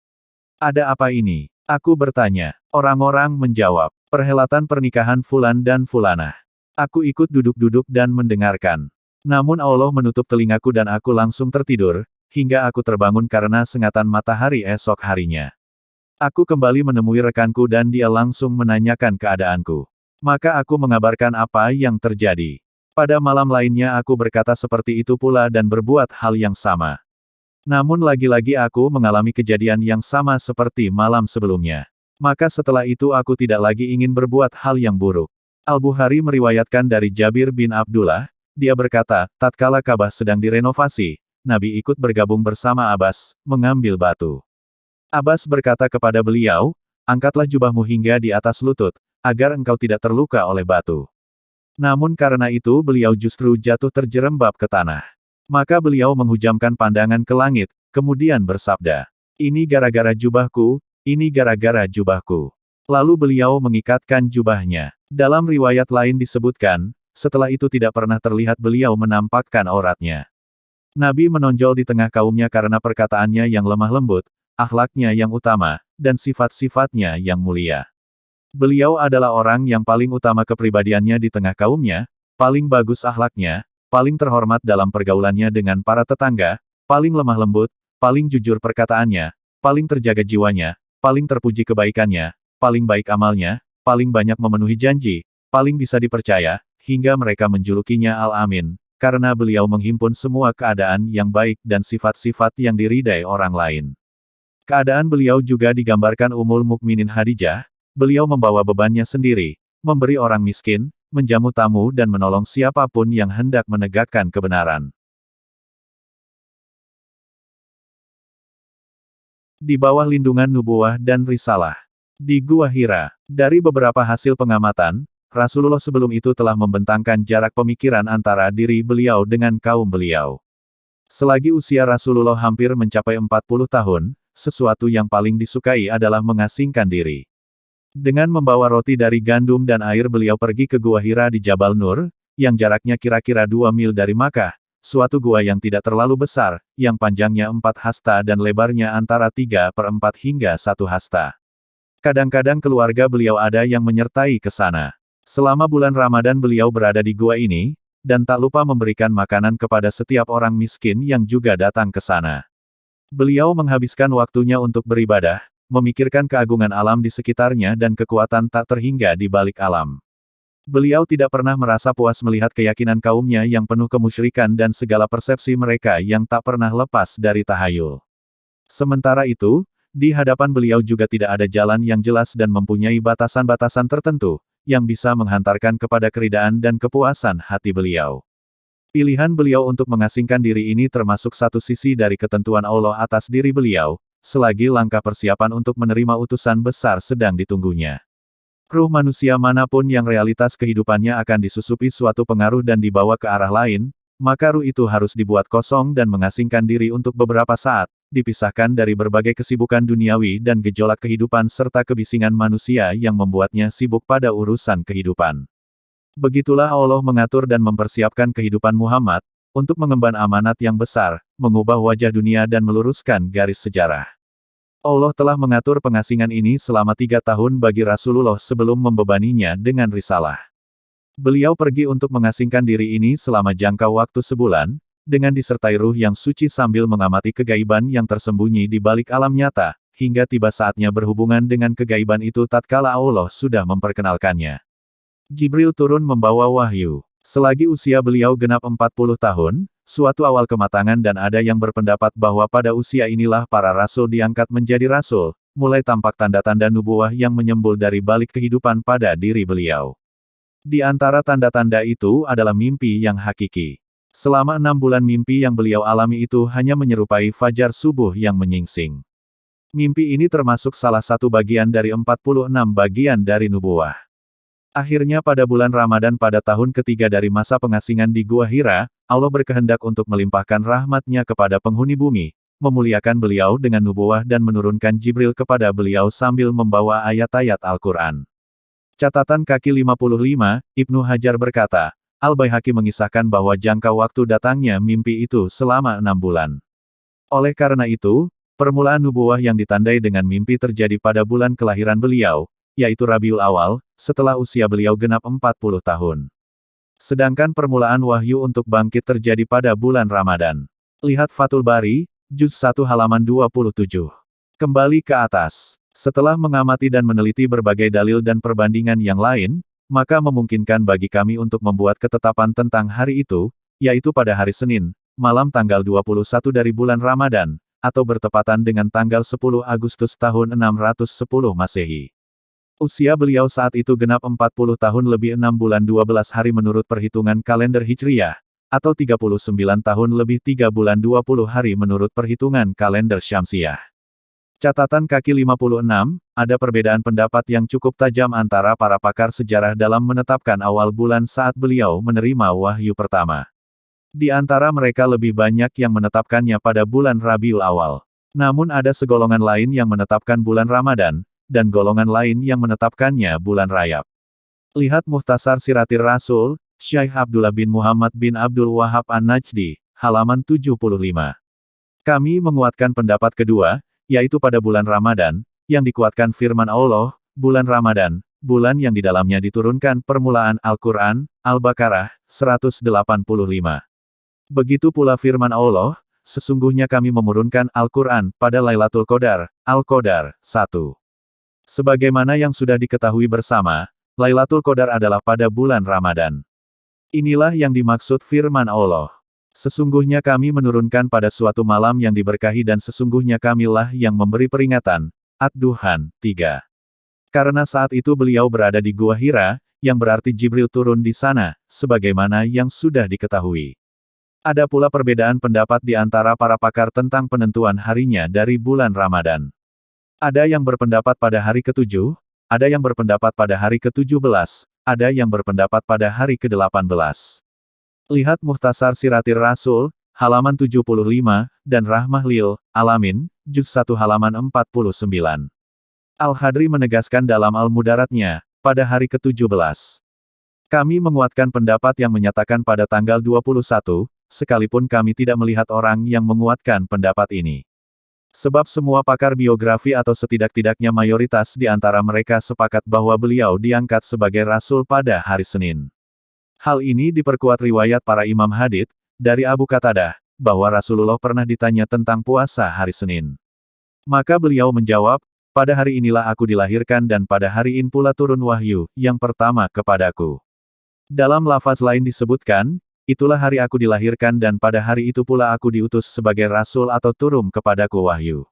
Ada apa ini? Aku bertanya. Orang-orang menjawab, perhelatan pernikahan Fulan dan Fulanah. Aku ikut duduk-duduk dan mendengarkan. Namun Allah menutup telingaku dan aku langsung tertidur, hingga aku terbangun karena sengatan matahari esok harinya. Aku kembali menemui rekanku dan dia langsung menanyakan keadaanku. Maka aku mengabarkan apa yang terjadi. Pada malam lainnya aku berkata seperti itu pula dan berbuat hal yang sama. Namun lagi-lagi aku mengalami kejadian yang sama seperti malam sebelumnya. Maka setelah itu aku tidak lagi ingin berbuat hal yang buruk. Al-Bukhari meriwayatkan dari Jabir bin Abdullah, dia berkata, tatkala Ka'bah sedang direnovasi, Nabi ikut bergabung bersama Abbas, mengambil batu. Abbas berkata kepada beliau, angkatlah jubahmu hingga di atas lutut, agar engkau tidak terluka oleh batu. Namun karena itu beliau justru jatuh terjerembab ke tanah. Maka beliau menghujamkan pandangan ke langit, kemudian bersabda, ini gara-gara jubahku, ini gara-gara jubahku. Lalu beliau mengikatkan jubahnya. Dalam riwayat lain disebutkan, setelah itu tidak pernah terlihat beliau menampakkan auratnya. Nabi menonjol di tengah kaumnya karena perkataannya yang lemah lembut, akhlaknya yang utama, dan sifat-sifatnya yang mulia. Beliau adalah orang yang paling utama kepribadiannya di tengah kaumnya, paling bagus akhlaknya, paling terhormat dalam pergaulannya dengan para tetangga, paling lemah lembut, paling jujur perkataannya, paling terjaga jiwanya, paling terpuji kebaikannya, paling baik amalnya, paling banyak memenuhi janji, paling bisa dipercaya, hingga mereka menjulukinya Al-Amin, karena beliau menghimpun semua keadaan yang baik dan sifat-sifat yang diridai orang lain. Keadaan beliau juga digambarkan Ummul Mukminin Khadijah, beliau membawa bebannya sendiri, memberi orang miskin, menjamu tamu dan menolong siapapun yang hendak menegakkan kebenaran. Di bawah lindungan nubuwah dan risalah. Di Gua Hira, dari beberapa hasil pengamatan, Rasulullah sebelum itu telah membentangkan jarak pemikiran antara diri beliau dengan kaum beliau. Selagi usia Rasulullah hampir mencapai 40 tahun, sesuatu yang paling disukai adalah mengasingkan diri. Dengan membawa roti dari gandum dan air beliau pergi ke Gua Hira di Jabal Nur, yang jaraknya kira-kira 2 mil dari Makkah, suatu gua yang tidak terlalu besar, yang panjangnya 4 hasta dan lebarnya antara 3/4 hingga 1 hasta. Kadang-kadang keluarga beliau ada yang menyertai ke sana. Selama bulan Ramadan beliau berada di gua ini, dan tak lupa memberikan makanan kepada setiap orang miskin yang juga datang ke sana. Beliau menghabiskan waktunya untuk beribadah, memikirkan keagungan alam di sekitarnya dan kekuatan tak terhingga di balik alam. Beliau tidak pernah merasa puas melihat keyakinan kaumnya yang penuh kemusyrikan dan segala persepsi mereka yang tak pernah lepas dari tahayul. Sementara itu, di hadapan beliau juga tidak ada jalan yang jelas dan mempunyai batasan-batasan tertentu, yang bisa menghantarkan kepada keridaan dan kepuasan hati beliau. Pilihan beliau untuk mengasingkan diri ini termasuk satu sisi dari ketentuan Allah atas diri beliau, selagi langkah persiapan untuk menerima utusan besar sedang ditunggunya. Ruh manusia manapun yang realitas kehidupannya akan disusupi suatu pengaruh dan dibawa ke arah lain, maka ruh itu harus dibuat kosong dan mengasingkan diri untuk beberapa saat, dipisahkan dari berbagai kesibukan duniawi dan gejolak kehidupan serta kebisingan manusia yang membuatnya sibuk pada urusan kehidupan. Begitulah Allah mengatur dan mempersiapkan kehidupan Muhammad, untuk mengemban amanat yang besar, mengubah wajah dunia dan meluruskan garis sejarah. Allah telah mengatur pengasingan ini selama 3 tahun bagi Rasulullah sebelum membebaninya dengan risalah. Beliau pergi untuk mengasingkan diri ini selama jangka waktu sebulan, dengan disertai ruh yang suci sambil mengamati kegaiban yang tersembunyi di balik alam nyata, hingga tiba saatnya berhubungan dengan kegaiban itu tatkala Allah sudah memperkenalkannya. Jibril turun membawa wahyu. Selagi usia beliau genap 40 tahun, suatu awal kematangan dan ada yang berpendapat bahwa pada usia inilah para rasul diangkat menjadi rasul, mulai tampak tanda-tanda nubuwah yang menyembul dari balik kehidupan pada diri beliau. Di antara tanda-tanda itu adalah mimpi yang hakiki. Selama 6 bulan mimpi yang beliau alami itu hanya menyerupai fajar subuh yang menyingsing. Mimpi ini termasuk salah satu bagian dari 46 bagian dari nubuwah. Akhirnya pada bulan Ramadan pada tahun ketiga dari masa pengasingan di Gua Hira, Allah berkehendak untuk melimpahkan rahmat-Nya kepada penghuni bumi, memuliakan beliau dengan nubuwah dan menurunkan Jibril kepada beliau sambil membawa ayat-ayat Al-Quran. Catatan kaki 55, Ibnu Hajar berkata, Al-Baihaqi mengisahkan bahwa jangka waktu datangnya mimpi itu selama 6 bulan. Oleh karena itu, permulaan nubuwah yang ditandai dengan mimpi terjadi pada bulan kelahiran beliau, yaitu Rabiul Awal, setelah usia beliau genap 40 tahun. Sedangkan permulaan wahyu untuk bangkit terjadi pada bulan Ramadan. Lihat Fathul Bari, Juz 1 halaman 27. Kembali ke atas. Setelah mengamati dan meneliti berbagai dalil dan perbandingan yang lain, maka memungkinkan bagi kami untuk membuat ketetapan tentang hari itu, yaitu pada hari Senin, malam tanggal 21 dari bulan Ramadan, atau bertepatan dengan tanggal 10 Agustus tahun 610 Masehi. Usia beliau saat itu genap 40 tahun lebih 6 bulan 12 hari menurut perhitungan kalender Hijriyah, atau 39 tahun lebih 3 bulan 20 hari menurut perhitungan kalender Syamsiyah. Catatan kaki 56, ada perbedaan pendapat yang cukup tajam antara para pakar sejarah dalam menetapkan awal bulan saat beliau menerima wahyu pertama. Di antara mereka lebih banyak yang menetapkannya pada bulan Rabiul Awal. Namun ada segolongan lain yang menetapkan bulan Ramadan, dan golongan lain yang menetapkannya bulan Rajab. Lihat Mukhtasar Siratir Rasul, Syekh Abdullah bin Muhammad bin Abdul Wahab An-Najdi, halaman 75. Kami menguatkan pendapat kedua, yaitu pada bulan Ramadan, yang dikuatkan firman Allah, bulan Ramadan, bulan yang di dalamnya diturunkan permulaan Al-Quran, Al-Baqarah, 185. Begitu pula firman Allah, sesungguhnya kami memurunkan Al-Quran pada Lailatul Qadar, Al-Qadar, 1. Sebagaimana yang sudah diketahui bersama, Lailatul Qadar adalah pada bulan Ramadan. Inilah yang dimaksud firman Allah. Sesungguhnya kami menurunkan pada suatu malam yang diberkahi dan sesungguhnya kamilah yang memberi peringatan. Ad-Duhan, 3. Karena saat itu beliau berada di Gua Hira, yang berarti Jibril turun di sana, sebagaimana yang sudah diketahui. Ada pula perbedaan pendapat di antara para pakar tentang penentuan harinya dari bulan Ramadan. Ada yang berpendapat pada hari ke-7, ada yang berpendapat pada hari ke-17, ada yang berpendapat pada hari ke-18. Lihat Mukhtasar Siratir Rasul, halaman 75, dan Rahmah Lil Alamin, Juz 1 halaman 49. Al-Hadri menegaskan dalam Al-Mudaratnya, pada hari ke-17. Kami menguatkan pendapat yang menyatakan pada tanggal 21, sekalipun kami tidak melihat orang yang menguatkan pendapat ini. Sebab semua pakar biografi atau setidak-tidaknya mayoritas di antara mereka sepakat bahwa beliau diangkat sebagai rasul pada hari Senin. Hal ini diperkuat riwayat para imam hadits, dari Abu Qatadah, bahwa Rasulullah pernah ditanya tentang puasa hari Senin. Maka beliau menjawab, pada hari inilah aku dilahirkan dan pada hari ini pula turun wahyu, yang pertama kepadaku. Dalam lafaz lain disebutkan, itulah hari aku dilahirkan dan pada hari itu pula aku diutus sebagai rasul atau turun kepadaku wahyu.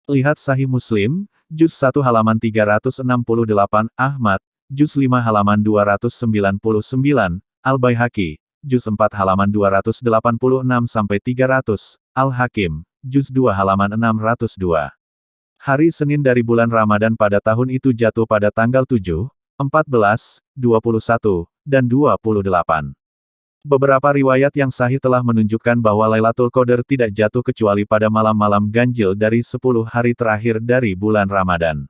Lihat Sahih Muslim, Juz 1 halaman 368, Ahmad, Juz 5 halaman 299, Al-Baihaqi, Juz 4 halaman 286-300, Al-Hakim, Juz 2 halaman 602. Hari Senin dari bulan Ramadan pada tahun itu jatuh pada tanggal 7, 14, 21, dan 28. Beberapa riwayat yang sahih telah menunjukkan bahwa Lailatul Qadar tidak jatuh kecuali pada malam-malam ganjil dari 10 hari terakhir dari bulan Ramadan.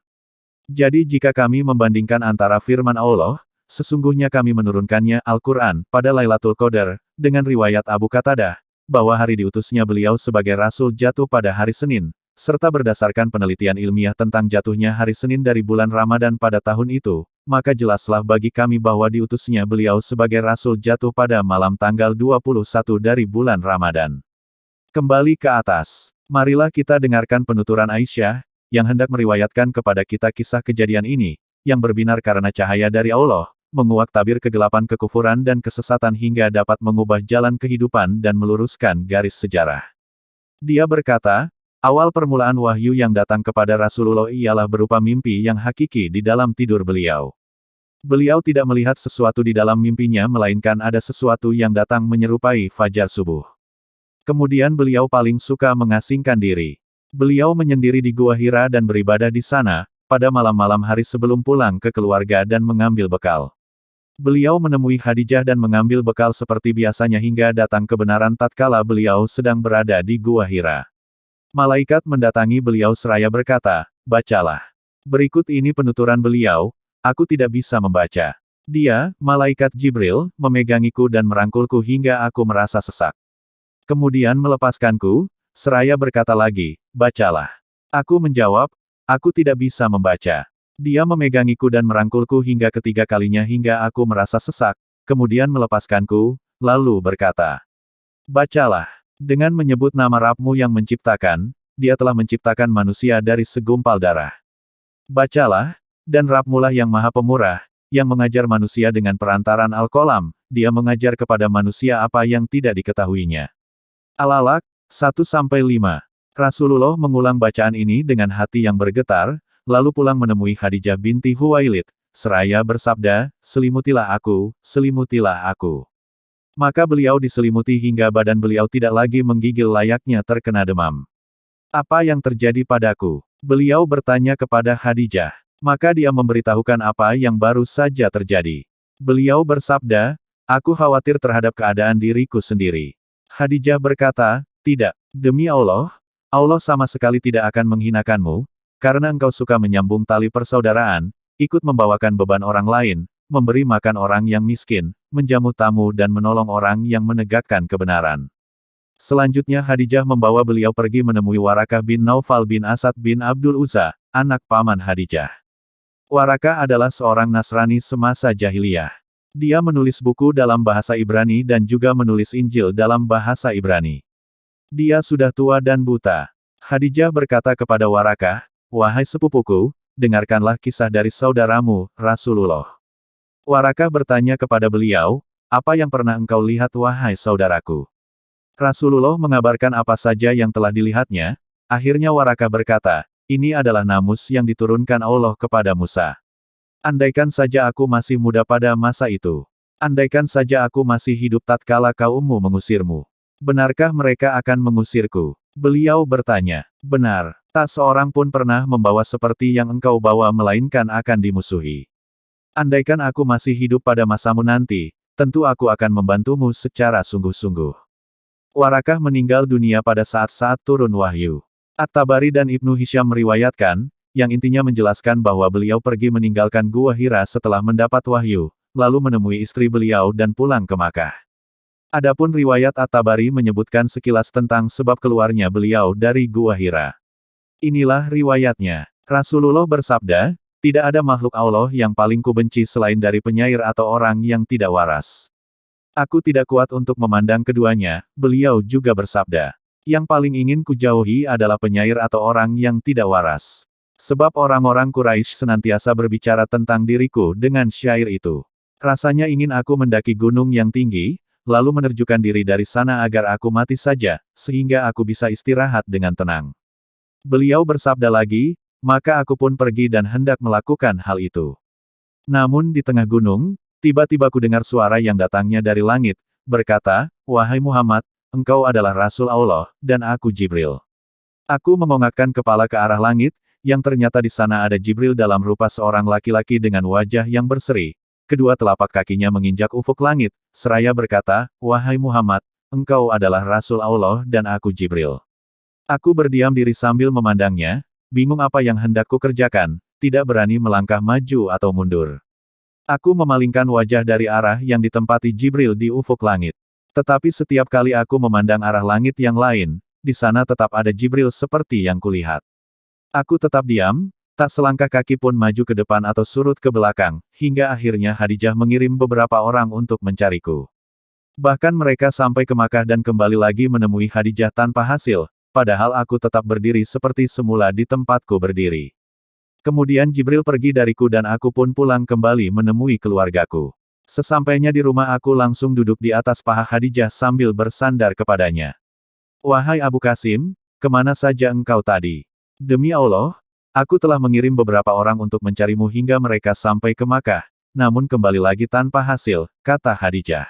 Jadi jika kami membandingkan antara firman Allah, sesungguhnya kami menurunkannya Al-Quran pada Lailatul Qadar, dengan riwayat Abu Qatadah, bahwa hari diutusnya beliau sebagai Rasul jatuh pada hari Senin, serta berdasarkan penelitian ilmiah tentang jatuhnya hari Senin dari bulan Ramadan pada tahun itu, maka jelaslah bagi kami bahwa diutusnya beliau sebagai Rasul jatuh pada malam tanggal 21 dari bulan Ramadan. Kembali ke atas. Marilah kita dengarkan penuturan Aisyah, yang hendak meriwayatkan kepada kita kisah kejadian ini, yang berbinar karena cahaya dari Allah, menguak tabir kegelapan kekufuran dan kesesatan hingga dapat mengubah jalan kehidupan dan meluruskan garis sejarah. Dia berkata, awal permulaan wahyu yang datang kepada Rasulullah ialah berupa mimpi yang hakiki di dalam tidur beliau. Beliau tidak melihat sesuatu di dalam mimpinya melainkan ada sesuatu yang datang menyerupai fajar subuh. Kemudian beliau paling suka mengasingkan diri. Beliau menyendiri di Gua Hira dan beribadah di sana, pada malam-malam hari sebelum pulang ke keluarga dan mengambil bekal. Beliau menemui Khadijah dan mengambil bekal seperti biasanya hingga datang kebenaran tatkala beliau sedang berada di Gua Hira. Malaikat mendatangi beliau seraya berkata, bacalah. Berikut ini penuturan beliau, aku tidak bisa membaca. Dia, malaikat Jibril, memegangiku dan merangkulku hingga aku merasa sesak. Kemudian melepaskanku, seraya berkata lagi, bacalah. Aku menjawab, aku tidak bisa membaca. Dia memegangiku dan merangkulku hingga ketiga kalinya hingga aku merasa sesak, kemudian melepaskanku, lalu berkata, bacalah. Dengan menyebut nama Rabbmu yang menciptakan, dia telah menciptakan manusia dari segumpal darah. Bacalah, dan Rabbmulah yang maha pemurah, yang mengajar manusia dengan perantaran Al-Qalam, dia mengajar kepada manusia apa yang tidak diketahuinya. Al-Alaq, 1-5. Rasulullah mengulang bacaan ini dengan hati yang bergetar, lalu pulang menemui Khadijah binti Huwailid, seraya bersabda, selimutilah aku, selimutilah aku. Maka beliau diselimuti hingga badan beliau tidak lagi menggigil layaknya terkena demam. Apa yang terjadi padaku? Beliau bertanya kepada Khadijah. Maka dia memberitahukan apa yang baru saja terjadi. Beliau bersabda, aku khawatir terhadap keadaan diriku sendiri. Khadijah berkata, tidak, demi Allah, Allah sama sekali tidak akan menghinakanmu, karena engkau suka menyambung tali persaudaraan, ikut membawakan beban orang lain, memberi makan orang yang miskin, menjamu tamu dan menolong orang yang menegakkan kebenaran. Selanjutnya Khadijah membawa beliau pergi menemui Warakah bin Naufal bin Asad bin Abdul Uzza, anak paman Khadijah. Warakah adalah seorang Nasrani semasa jahiliyah. Dia menulis buku dalam bahasa Ibrani dan juga menulis Injil dalam bahasa Ibrani. Dia sudah tua dan buta. Khadijah berkata kepada Warakah, wahai sepupuku, dengarkanlah kisah dari saudaramu, Rasulullah. Warakah bertanya kepada beliau, apa yang pernah engkau lihat wahai saudaraku? Rasulullah mengabarkan apa saja yang telah dilihatnya, akhirnya Warakah berkata, ini adalah namus yang diturunkan Allah kepada Musa. Andaikan saja aku masih muda pada masa itu. Andaikan saja aku masih hidup tatkala kaummu mengusirmu. Benarkah mereka akan mengusirku? Beliau bertanya, benar, tak seorang pun pernah membawa seperti yang engkau bawa melainkan akan dimusuhi. Andaikan aku masih hidup pada masamu nanti, tentu aku akan membantumu secara sungguh-sungguh. Warakah meninggal dunia pada saat-saat turun wahyu. At-Tabari dan Ibnu Hisham meriwayatkan, yang intinya menjelaskan bahwa beliau pergi meninggalkan Gua Hira setelah mendapat wahyu, lalu menemui istri beliau dan pulang ke Makkah. Adapun riwayat At-Tabari menyebutkan sekilas tentang sebab keluarnya beliau dari Gua Hira. Inilah riwayatnya. Rasulullah bersabda, tidak ada makhluk Allah yang paling kubenci selain dari penyair atau orang yang tidak waras. Aku tidak kuat untuk memandang keduanya, beliau juga bersabda. Yang paling ingin kujauhi adalah penyair atau orang yang tidak waras. Sebab orang-orang Quraisy senantiasa berbicara tentang diriku dengan syair itu. Rasanya ingin aku mendaki gunung yang tinggi, lalu menerjukan diri dari sana agar aku mati saja, sehingga aku bisa istirahat dengan tenang. Beliau bersabda lagi, maka aku pun pergi dan hendak melakukan hal itu. Namun di tengah gunung, tiba-tiba ku dengar suara yang datangnya dari langit, berkata, "Wahai Muhammad, engkau adalah Rasul Allah, dan aku Jibril." Aku mengongakkan kepala ke arah langit, yang ternyata di sana ada Jibril dalam rupa seorang laki-laki dengan wajah yang berseri. Kedua telapak kakinya menginjak ufuk langit, seraya berkata, "Wahai Muhammad, engkau adalah Rasul Allah dan aku Jibril." Aku berdiam diri sambil memandangnya, bingung apa yang hendak ku kerjakan, tidak berani melangkah maju atau mundur. Aku memalingkan wajah dari arah yang ditempati Jibril di ufuk langit. Tetapi setiap kali aku memandang arah langit yang lain, di sana tetap ada Jibril seperti yang kulihat. Aku tetap diam, tak selangkah kaki pun maju ke depan atau surut ke belakang, hingga akhirnya Khadijah mengirim beberapa orang untuk mencariku. Bahkan mereka sampai ke Makkah dan kembali lagi menemui Khadijah tanpa hasil, padahal aku tetap berdiri seperti semula di tempatku berdiri. Kemudian Jibril pergi dariku dan aku pun pulang kembali menemui keluargaku. Sesampainya di rumah aku langsung duduk di atas paha Khadijah sambil bersandar kepadanya. "Wahai Abu Qasim, kemana saja engkau tadi? Demi Allah, aku telah mengirim beberapa orang untuk mencarimu hingga mereka sampai ke Makkah, namun kembali lagi tanpa hasil," kata Khadijah.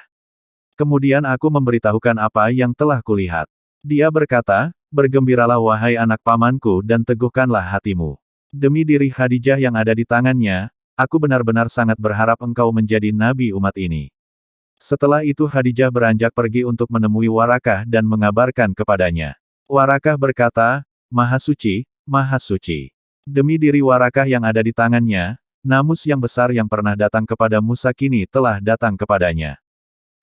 Kemudian aku memberitahukan apa yang telah kulihat. Dia berkata, "Bergembiralah wahai anak pamanku dan teguhkanlah hatimu. Demi diri Khadijah yang ada di tangannya, aku benar-benar sangat berharap engkau menjadi nabi umat ini." Setelah itu Khadijah beranjak pergi untuk menemui Warakah dan mengabarkan kepadanya. Warakah berkata, "Maha suci, Maha suci. Demi diri Warakah yang ada di tangannya, namus yang besar yang pernah datang kepada Musa kini telah datang kepadanya.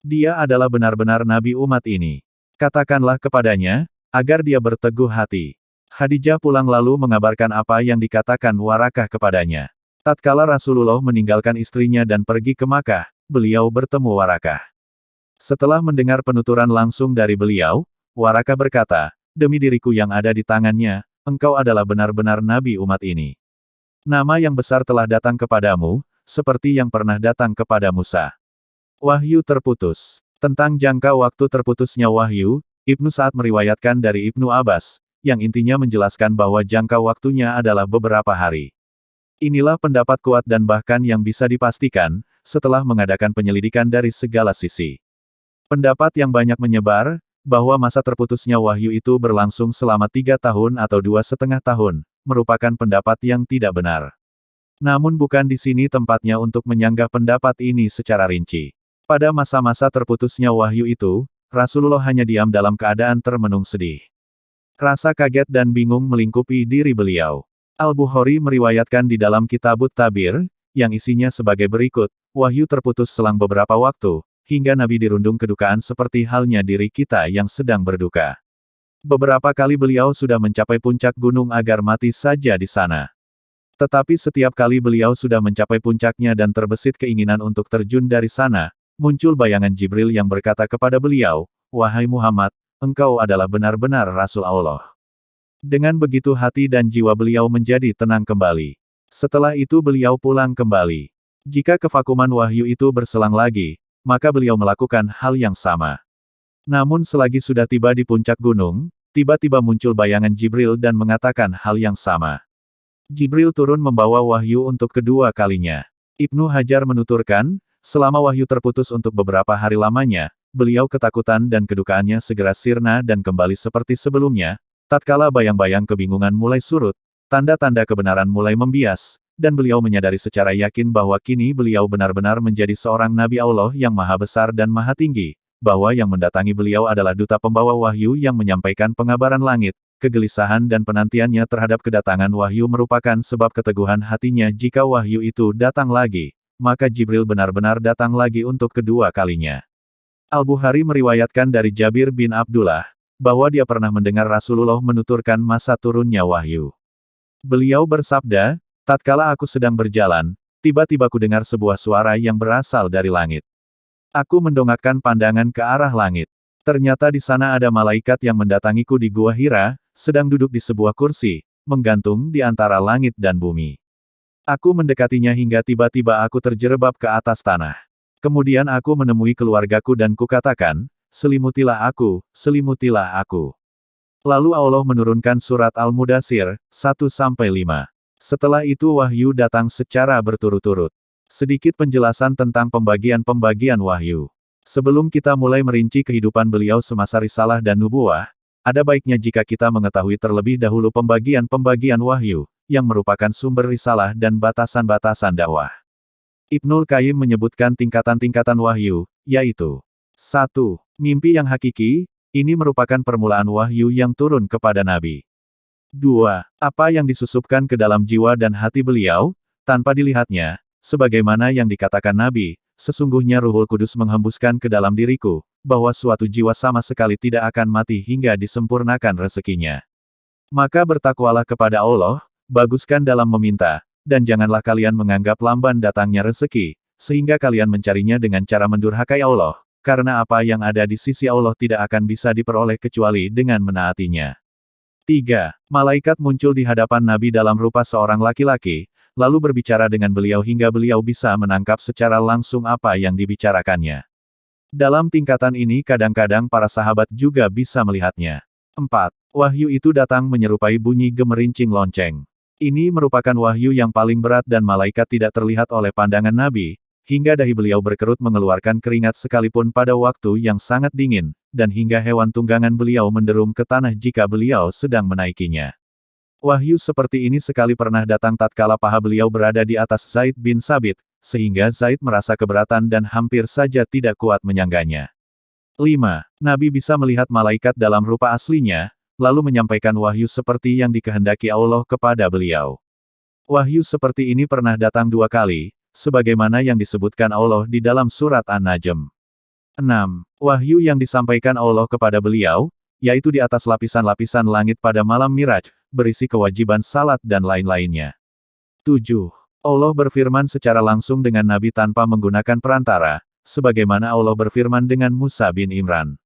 Dia adalah benar-benar nabi umat ini. Katakanlah kepadanya, agar dia berteguh hati." Khadijah pulang lalu mengabarkan apa yang dikatakan Warakah kepadanya. Tatkala Rasulullah meninggalkan istrinya dan pergi ke Makkah, beliau bertemu Warakah. Setelah mendengar penuturan langsung dari beliau, Warakah berkata, "Demi diriku yang ada di tangannya, engkau adalah benar-benar nabi umat ini. Nama yang besar telah datang kepadamu, seperti yang pernah datang kepada Musa." Wahyu terputus. Tentang jangka waktu terputusnya wahyu, Ibnu Sa'ad meriwayatkan dari Ibnu Abbas, yang intinya menjelaskan bahwa jangka waktunya adalah beberapa hari. Inilah pendapat kuat dan bahkan yang bisa dipastikan, setelah mengadakan penyelidikan dari segala sisi. Pendapat yang banyak menyebar, bahwa masa terputusnya wahyu itu berlangsung selama 3 tahun atau 2,5 tahun, merupakan pendapat yang tidak benar. Namun bukan di sini tempatnya untuk menyanggah pendapat ini secara rinci. Pada masa-masa terputusnya wahyu itu, Rasulullah hanya diam dalam keadaan termenung sedih. Rasa kaget dan bingung melingkupi diri beliau. Al-Bukhari meriwayatkan di dalam Kitabut Tabir, yang isinya sebagai berikut, wahyu terputus selang beberapa waktu, hingga Nabi dirundung kedukaan seperti halnya diri kita yang sedang berduka. Beberapa kali beliau sudah mencapai puncak gunung agar mati saja di sana. Tetapi setiap kali beliau sudah mencapai puncaknya dan terbesit keinginan untuk terjun dari sana, muncul bayangan Jibril yang berkata kepada beliau, "Wahai Muhammad, engkau adalah benar-benar Rasul Allah." Dengan begitu hati dan jiwa beliau menjadi tenang kembali. Setelah itu beliau pulang kembali. Jika kevakuman wahyu itu berselang lagi, maka beliau melakukan hal yang sama. Namun selagi sudah tiba di puncak gunung, tiba-tiba muncul bayangan Jibril dan mengatakan hal yang sama. Jibril turun membawa wahyu untuk kedua kalinya. Ibnu Hajar menuturkan, selama wahyu terputus untuk beberapa hari lamanya, beliau ketakutan dan kedukaannya segera sirna dan kembali seperti sebelumnya. Tatkala bayang-bayang kebingungan mulai surut, tanda-tanda kebenaran mulai membias, dan beliau menyadari secara yakin bahwa kini beliau benar-benar menjadi seorang Nabi Allah yang maha besar dan maha tinggi, bahwa yang mendatangi beliau adalah duta pembawa wahyu yang menyampaikan pengabaran langit. Kegelisahan dan penantiannya terhadap kedatangan wahyu merupakan sebab keteguhan hatinya jika wahyu itu datang lagi, maka Jibril benar-benar datang lagi untuk kedua kalinya. Al-Bukhari meriwayatkan dari Jabir bin Abdullah, bahwa dia pernah mendengar Rasulullah menuturkan masa turunnya wahyu. Beliau bersabda, tatkala aku sedang berjalan, tiba-tiba ku dengar sebuah suara yang berasal dari langit. Aku mendongakkan pandangan ke arah langit. Ternyata di sana ada malaikat yang mendatangiku di Gua Hira, sedang duduk di sebuah kursi, menggantung di antara langit dan bumi. Aku mendekatinya hingga tiba-tiba aku terjerebab ke atas tanah. Kemudian aku menemui keluargaku dan kukatakan, selimutilah aku, selimutilah aku. Lalu Allah menurunkan surat Al-Mudaththir, 1-5. Setelah itu wahyu datang secara berturut-turut. Sedikit penjelasan tentang pembagian-pembagian wahyu. Sebelum kita mulai merinci kehidupan beliau semasa risalah dan nubuwah, ada baiknya jika kita mengetahui terlebih dahulu pembagian-pembagian wahyu, yang merupakan sumber risalah dan batasan-batasan dakwah. Ibnul Qayyim menyebutkan tingkatan-tingkatan wahyu, yaitu 1. Mimpi yang hakiki, ini merupakan permulaan wahyu yang turun kepada Nabi. 2. Apa yang disusupkan ke dalam jiwa dan hati beliau, tanpa dilihatnya, sebagaimana yang dikatakan Nabi, sesungguhnya Ruhul Kudus menghembuskan ke dalam diriku, bahwa suatu jiwa sama sekali tidak akan mati hingga disempurnakan rezekinya. Maka bertakwalah kepada Allah, baguskan dalam meminta, dan janganlah kalian menganggap lamban datangnya rezeki, sehingga kalian mencarinya dengan cara mendurhakai Allah, karena apa yang ada di sisi Allah tidak akan bisa diperoleh kecuali dengan menaatinya. 3. Malaikat muncul di hadapan Nabi dalam rupa seorang laki-laki, lalu berbicara dengan beliau hingga beliau bisa menangkap secara langsung apa yang dibicarakannya. Dalam tingkatan ini kadang-kadang para sahabat juga bisa melihatnya. 4. Wahyu itu datang menyerupai bunyi gemerincing lonceng. Ini merupakan wahyu yang paling berat dan malaikat tidak terlihat oleh pandangan Nabi, hingga dahi beliau berkerut mengeluarkan keringat sekalipun pada waktu yang sangat dingin, dan hingga hewan tunggangan beliau menderum ke tanah jika beliau sedang menaikinya. Wahyu seperti ini sekali pernah datang tatkala paha beliau berada di atas Zaid bin Sabit, sehingga Zaid merasa keberatan dan hampir saja tidak kuat menyangganya. 5. Nabi bisa melihat malaikat dalam rupa aslinya, lalu menyampaikan wahyu seperti yang dikehendaki Allah kepada beliau. Wahyu seperti ini pernah datang 2 kali, sebagaimana yang disebutkan Allah di dalam surat An-Najm. 6. Wahyu yang disampaikan Allah kepada beliau, yaitu di atas lapisan-lapisan langit pada malam Miraj, berisi kewajiban salat dan lain-lainnya. 7. Allah berfirman secara langsung dengan Nabi tanpa menggunakan perantara, sebagaimana Allah berfirman dengan Musa bin Imran.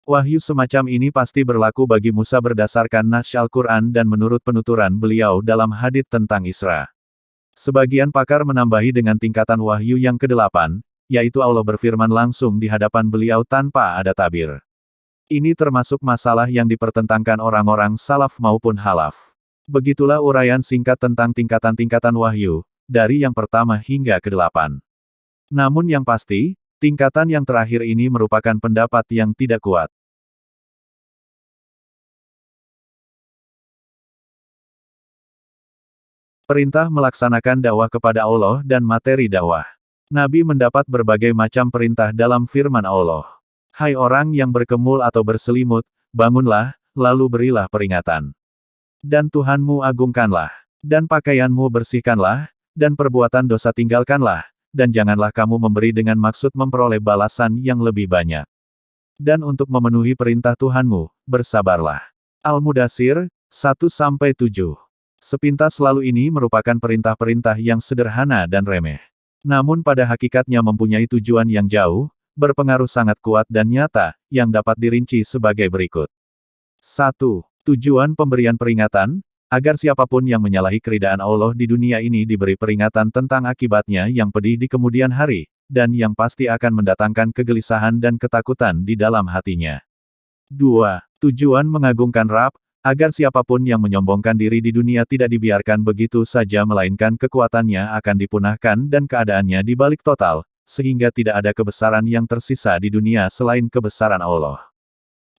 Wahyu semacam ini pasti berlaku bagi Musa berdasarkan nas Al-Quran dan menurut penuturan beliau dalam hadits tentang Isra. Sebagian pakar menambahi dengan tingkatan wahyu yang ke-8, yaitu Allah berfirman langsung di hadapan beliau tanpa ada tabir. Ini termasuk masalah yang dipertentangkan orang-orang salaf maupun halaf. Begitulah uraian singkat tentang tingkatan-tingkatan wahyu, dari yang pertama hingga ke-8. Namun yang pasti, tingkatan yang terakhir ini merupakan pendapat yang tidak kuat. Perintah melaksanakan dakwah kepada Allah dan materi dakwah. Nabi mendapat berbagai macam perintah dalam firman Allah. Hai orang yang berkemul atau berselimut, bangunlah, lalu berilah peringatan. Dan Tuhanmu agungkanlah. Dan pakaianmu bersihkanlah, dan perbuatan dosa tinggalkanlah, dan janganlah kamu memberi dengan maksud memperoleh balasan yang lebih banyak. Dan untuk memenuhi perintah Tuhanmu, bersabarlah. Al-Mudaththir, 1-7. Sepintas lalu ini merupakan perintah-perintah yang sederhana dan remeh. Namun pada hakikatnya mempunyai tujuan yang jauh, berpengaruh sangat kuat dan nyata, yang dapat dirinci sebagai berikut. 1. Tujuan pemberian peringatan, agar siapapun yang menyalahi keridaan Allah di dunia ini diberi peringatan tentang akibatnya yang pedih di kemudian hari, dan yang pasti akan mendatangkan kegelisahan dan ketakutan di dalam hatinya. 2. Tujuan mengagungkan Rabb, agar siapapun yang menyombongkan diri di dunia tidak dibiarkan begitu saja melainkan kekuatannya akan dipunahkan dan keadaannya dibalik total, sehingga tidak ada kebesaran yang tersisa di dunia selain kebesaran Allah.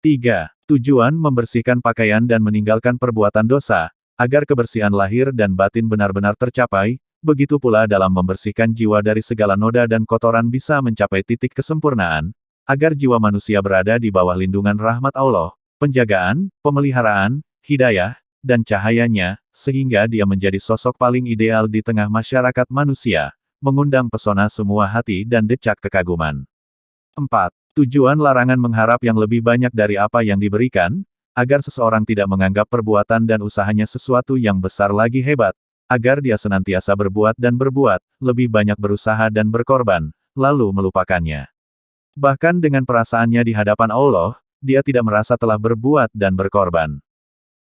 3. Tujuan membersihkan pakaian dan meninggalkan perbuatan dosa, agar kebersihan lahir dan batin benar-benar tercapai, begitu pula dalam membersihkan jiwa dari segala noda dan kotoran bisa mencapai titik kesempurnaan, agar jiwa manusia berada di bawah lindungan rahmat Allah, penjagaan, pemeliharaan, hidayah, dan cahayanya, sehingga dia menjadi sosok paling ideal di tengah masyarakat manusia, mengundang pesona semua hati dan decak kekaguman. 4. Tujuan larangan mengharap yang lebih banyak dari apa yang diberikan, agar seseorang tidak menganggap perbuatan dan usahanya sesuatu yang besar lagi hebat, agar dia senantiasa berbuat dan berbuat, lebih banyak berusaha dan berkorban, lalu melupakannya. Bahkan dengan perasaannya di hadapan Allah, dia tidak merasa telah berbuat dan berkorban.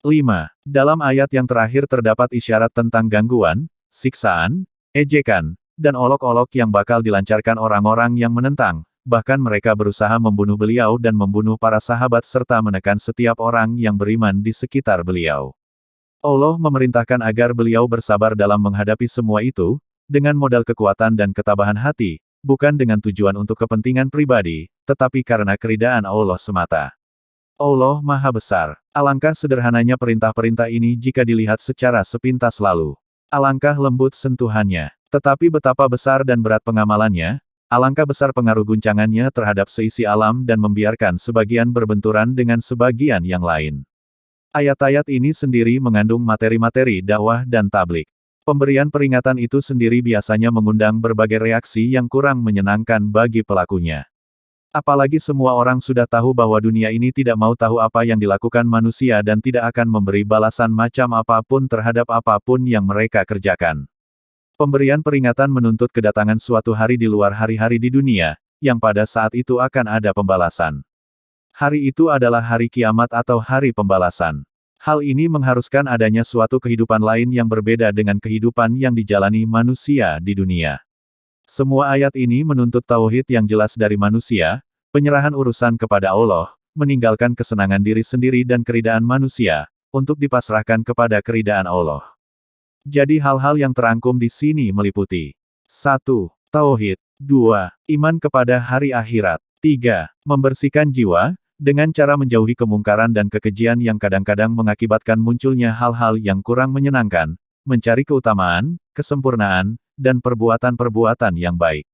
5. Dalam ayat yang terakhir terdapat isyarat tentang gangguan, siksaan, ejekan, dan olok-olok yang bakal dilancarkan orang-orang yang menentang, bahkan mereka berusaha membunuh beliau dan membunuh para sahabat serta menekan setiap orang yang beriman di sekitar beliau. Allah memerintahkan agar beliau bersabar dalam menghadapi semua itu, dengan modal kekuatan dan ketabahan hati, bukan dengan tujuan untuk kepentingan pribadi, tetapi karena keridaan Allah semata. Allah Maha Besar. Alangkah sederhananya perintah-perintah ini jika dilihat secara sepintas lalu. Alangkah lembut sentuhannya. Tetapi betapa besar dan berat pengamalannya, alangkah besar pengaruh guncangannya terhadap seisi alam dan membiarkan sebagian berbenturan dengan sebagian yang lain. Ayat-ayat ini sendiri mengandung materi-materi dakwah dan tablik. Pemberian peringatan itu sendiri biasanya mengundang berbagai reaksi yang kurang menyenangkan bagi pelakunya. Apalagi semua orang sudah tahu bahwa dunia ini tidak mau tahu apa yang dilakukan manusia dan tidak akan memberi balasan macam apapun terhadap apapun yang mereka kerjakan. Pemberian peringatan menuntut kedatangan suatu hari di luar hari-hari di dunia, yang pada saat itu akan ada pembalasan. Hari itu adalah hari kiamat atau hari pembalasan. Hal ini mengharuskan adanya suatu kehidupan lain yang berbeda dengan kehidupan yang dijalani manusia di dunia. Semua ayat ini menuntut tauhid yang jelas dari manusia, penyerahan urusan kepada Allah, meninggalkan kesenangan diri sendiri dan keridaan manusia, untuk dipasrahkan kepada keridaan Allah. Jadi hal-hal yang terangkum di sini meliputi 1. Tauhid 2. Iman kepada hari akhirat 3. Membersihkan jiwa, dengan cara menjauhi kemungkaran dan kekejian yang kadang-kadang mengakibatkan munculnya hal-hal yang kurang menyenangkan, mencari keutamaan, kesempurnaan, dan perbuatan-perbuatan yang baik.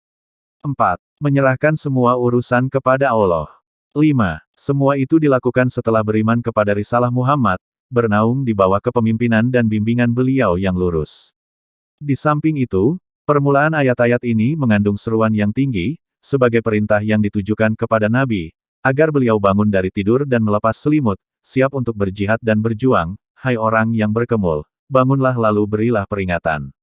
4. Menyerahkan semua urusan kepada Allah. 5. Semua itu dilakukan setelah beriman kepada risalah Muhammad, bernaung di bawah kepemimpinan dan bimbingan beliau yang lurus. Di samping itu, permulaan ayat-ayat ini mengandung seruan yang tinggi, sebagai perintah yang ditujukan kepada Nabi, agar beliau bangun dari tidur dan melepas selimut, siap untuk berjihad dan berjuang. Hai orang yang berkemul, bangunlah lalu berilah peringatan.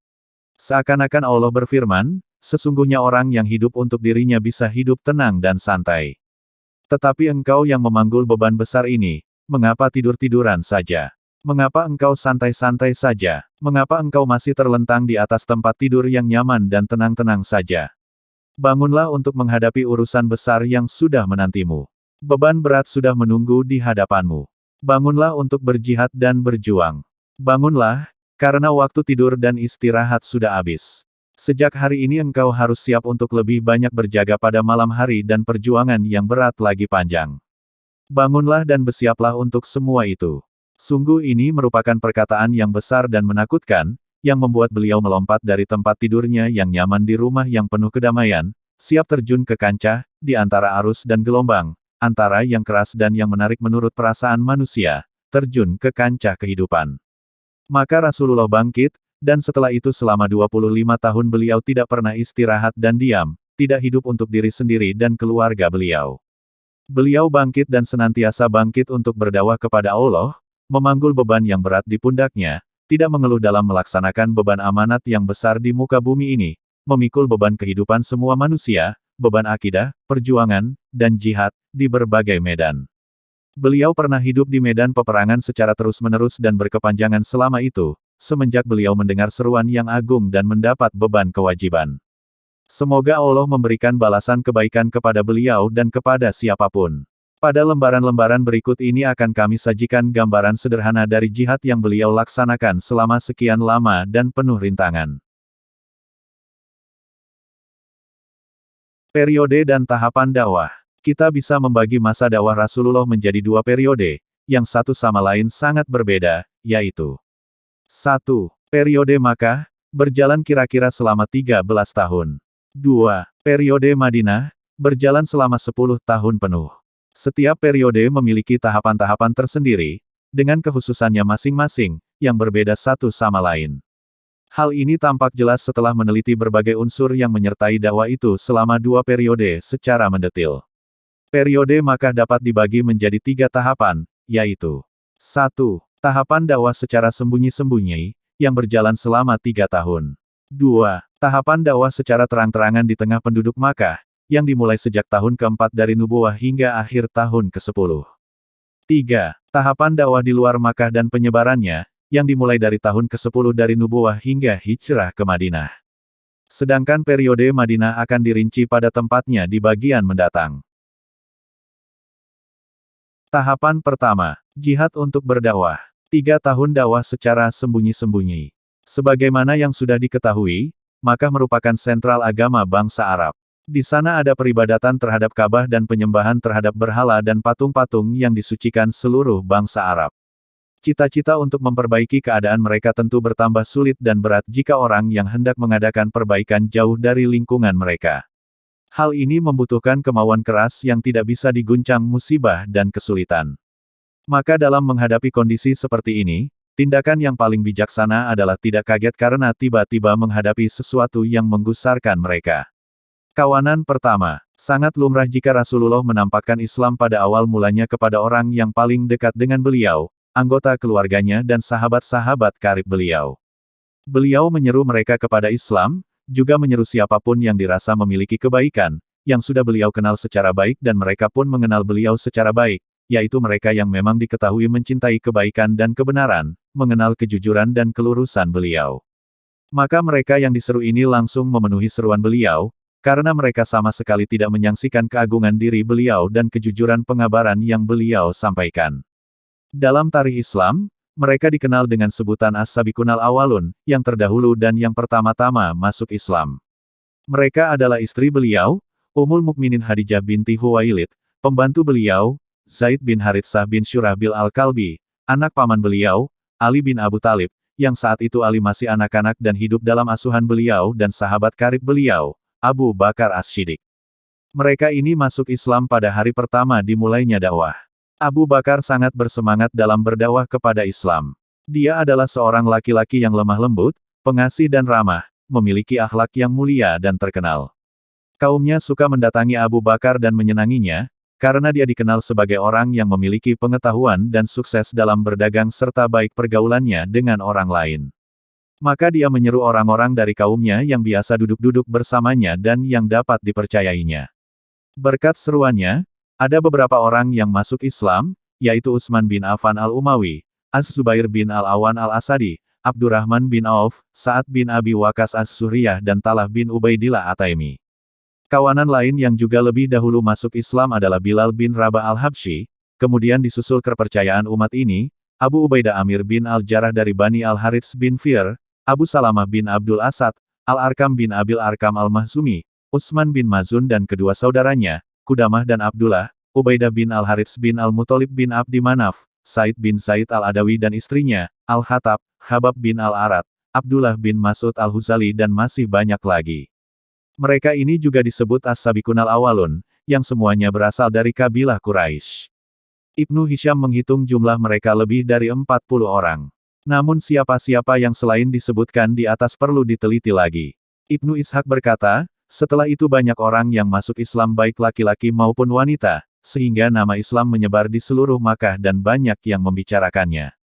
Seakan-akan Allah berfirman, sesungguhnya orang yang hidup untuk dirinya bisa hidup tenang dan santai. Tetapi engkau yang memanggul beban besar ini, mengapa tidur-tiduran saja? Mengapa engkau santai-santai saja? Mengapa engkau masih terlentang di atas tempat tidur yang nyaman dan tenang-tenang saja? Bangunlah untuk menghadapi urusan besar yang sudah menantimu. Beban berat sudah menunggu di hadapanmu. Bangunlah untuk berjihad dan berjuang. Bangunlah, karena waktu tidur dan istirahat sudah habis. Sejak hari ini engkau harus siap untuk lebih banyak berjaga pada malam hari dan perjuangan yang berat lagi panjang. Bangunlah dan bersiaplah untuk semua itu. Sungguh ini merupakan perkataan yang besar dan menakutkan, yang membuat beliau melompat dari tempat tidurnya yang nyaman di rumah yang penuh kedamaian, siap terjun ke kancah, di antara arus dan gelombang, antara yang keras dan yang menarik menurut perasaan manusia, terjun ke kancah kehidupan. Maka Rasulullah bangkit, dan setelah itu selama 25 tahun beliau tidak pernah istirahat dan diam, tidak hidup untuk diri sendiri dan keluarga beliau. Beliau bangkit dan senantiasa bangkit untuk berdakwah kepada Allah, memanggul beban yang berat di pundaknya, tidak mengeluh dalam melaksanakan beban amanat yang besar di muka bumi ini, memikul beban kehidupan semua manusia, beban akidah, perjuangan, dan jihad, di berbagai medan. Beliau pernah hidup di medan peperangan secara terus-menerus dan berkepanjangan selama itu, semenjak beliau mendengar seruan yang agung dan mendapat beban kewajiban. Semoga Allah memberikan balasan kebaikan kepada beliau dan kepada siapapun. Pada lembaran-lembaran berikut ini akan kami sajikan gambaran sederhana dari jihad yang beliau laksanakan selama sekian lama dan penuh rintangan. Periode dan tahapan dakwah. Kita bisa membagi masa dakwah Rasulullah menjadi dua periode, yang satu sama lain sangat berbeda, yaitu 1. Periode Makkah, berjalan kira-kira selama 13 tahun. 2. Periode Madinah, berjalan selama 10 tahun penuh. Setiap periode memiliki tahapan-tahapan tersendiri, dengan kekhususannya masing-masing, yang berbeda satu sama lain. Hal ini tampak jelas setelah meneliti berbagai unsur yang menyertai dakwah itu selama 2 periode secara mendetil. Periode Makkah dapat dibagi menjadi 3 tahapan, yaitu 1. Tahapan dakwah secara sembunyi-sembunyi, yang berjalan selama 3 tahun. 2. Tahapan dakwah secara terang-terangan di tengah penduduk Makkah, yang dimulai sejak tahun ke-4 dari nubuwah hingga akhir tahun ke-10. 3. Tahapan dakwah di luar Makkah dan penyebarannya, yang dimulai dari tahun ke-10 dari nubuwah hingga hijrah ke Madinah. Sedangkan periode Madinah akan dirinci pada tempatnya di bagian mendatang. Tahapan pertama, jihad untuk berdakwah. 3 tahun dakwah secara sembunyi-sembunyi. Sebagaimana yang sudah diketahui, Makkah merupakan sentral agama bangsa Arab. Di sana ada peribadatan terhadap Ka'bah dan penyembahan terhadap berhala dan patung-patung yang disucikan seluruh bangsa Arab. Cita-cita untuk memperbaiki keadaan mereka tentu bertambah sulit dan berat jika orang yang hendak mengadakan perbaikan jauh dari lingkungan mereka. Hal ini membutuhkan kemauan keras yang tidak bisa diguncang musibah dan kesulitan. Maka dalam menghadapi kondisi seperti ini, tindakan yang paling bijaksana adalah tidak kaget karena tiba-tiba menghadapi sesuatu yang menggusarkan mereka. Kawanan pertama, sangat lumrah jika Rasulullah menampakkan Islam pada awal mulanya kepada orang yang paling dekat dengan beliau, anggota keluarganya dan sahabat-sahabat karib beliau. Beliau menyeru mereka kepada Islam, juga menyeru siapapun yang dirasa memiliki kebaikan, yang sudah beliau kenal secara baik dan mereka pun mengenal beliau secara baik, yaitu mereka yang memang diketahui mencintai kebaikan dan kebenaran, mengenal kejujuran dan kelurusan beliau. Maka mereka yang diseru ini langsung memenuhi seruan beliau, karena mereka sama sekali tidak menyaksikan keagungan diri beliau dan kejujuran pengabaran yang beliau sampaikan. Dalam tarikh Islam, mereka dikenal dengan sebutan As-Sabiqunal Awalun, yang terdahulu dan yang pertama-tama masuk Islam. Mereka adalah istri beliau, Ummul Mukminin Khadijah binti Huwailid, pembantu beliau, Zaid bin Haritsah bin Syurahbil Al-Kalbi, anak paman beliau, Ali bin Abu Talib, yang saat itu Ali masih anak-anak dan hidup dalam asuhan beliau dan sahabat karib beliau, Abu Bakar As-Siddiq. Mereka ini masuk Islam pada hari pertama dimulainya dakwah. Abu Bakar sangat bersemangat dalam berdakwah kepada Islam. Dia adalah seorang laki-laki yang lemah lembut, pengasih dan ramah, memiliki akhlak yang mulia dan terkenal. Kaumnya suka mendatangi Abu Bakar dan menyenanginya, karena dia dikenal sebagai orang yang memiliki pengetahuan dan sukses dalam berdagang serta baik pergaulannya dengan orang lain. Maka dia menyeru orang-orang dari kaumnya yang biasa duduk-duduk bersamanya dan yang dapat dipercayainya. Berkat seruannya, ada beberapa orang yang masuk Islam, yaitu Utsman bin Affan al-Umawi, Az-Zubair bin al-Awan al-Asadi, Abdurrahman bin Auf, Sa'ad bin Abi Waqqas as-Suriyah dan Talha bin Ubaidillah at-Taimi. Kawanan lain yang juga lebih dahulu masuk Islam adalah Bilal bin Rabah al-Habsyi, kemudian disusul kepercayaan umat ini, Abu Ubaidah Amir bin al-Jarrah dari Bani al-Harits bin Fir, Abu Salamah bin Abdul Asad, Al-Arkam bin Abil Arkam al-Mahzumi, Utsman bin Mazun dan kedua saudaranya, Qudamah dan Abdullah, Ubaidah bin Al-Harits bin Al-Muthalib bin Abdi Manaf, Said bin Said al-Adawi dan istrinya, Al-Khattab, Khabab bin Al-Arad, Abdullah bin Mas'ud al-Huzali dan masih banyak lagi. Mereka ini juga disebut As-Sabiqunal Awalun, yang semuanya berasal dari kabilah Quraisy. Ibnu Hisham menghitung jumlah mereka lebih dari 40 orang. Namun siapa-siapa yang selain disebutkan di atas perlu diteliti lagi. Ibnu Ishaq berkata, setelah itu banyak orang yang masuk Islam baik laki-laki maupun wanita, sehingga nama Islam menyebar di seluruh Makkah dan banyak yang membicarakannya.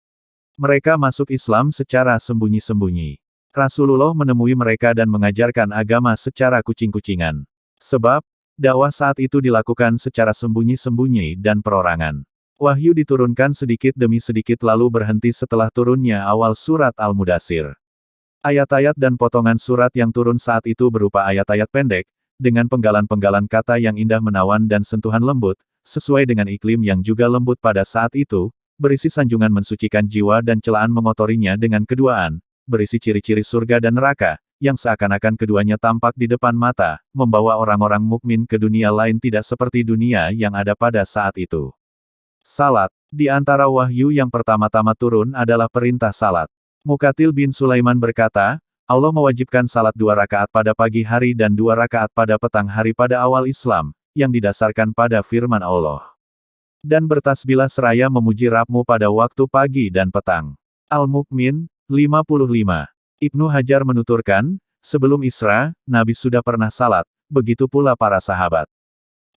Mereka masuk Islam secara sembunyi-sembunyi. Rasulullah menemui mereka dan mengajarkan agama secara kucing-kucingan. Sebab, dakwah saat itu dilakukan secara sembunyi-sembunyi dan perorangan. Wahyu diturunkan sedikit demi sedikit lalu berhenti setelah turunnya awal surat Al-Mudatsir. Ayat-ayat dan potongan surat yang turun saat itu berupa ayat-ayat pendek, dengan penggalan-penggalan kata yang indah menawan dan sentuhan lembut, sesuai dengan iklim yang juga lembut pada saat itu, berisi sanjungan mensucikan jiwa dan celaan mengotorinya dengan keduaan, berisi ciri-ciri surga dan neraka, yang seakan-akan keduanya tampak di depan mata, membawa orang-orang mukmin ke dunia lain tidak seperti dunia yang ada pada saat itu. Salat. Di antara wahyu yang pertama-tama turun adalah perintah salat. Muqatil bin Sulaiman berkata, Allah mewajibkan salat 2 rakaat pada pagi hari dan 2 rakaat pada petang hari pada awal Islam, yang didasarkan pada firman Allah. Dan bertasbihlah seraya memuji Rabbmu pada waktu pagi dan petang. Al-Mu'min, 55. Ibnu Hajar menuturkan, sebelum Isra, Nabi sudah pernah salat, begitu pula para sahabat.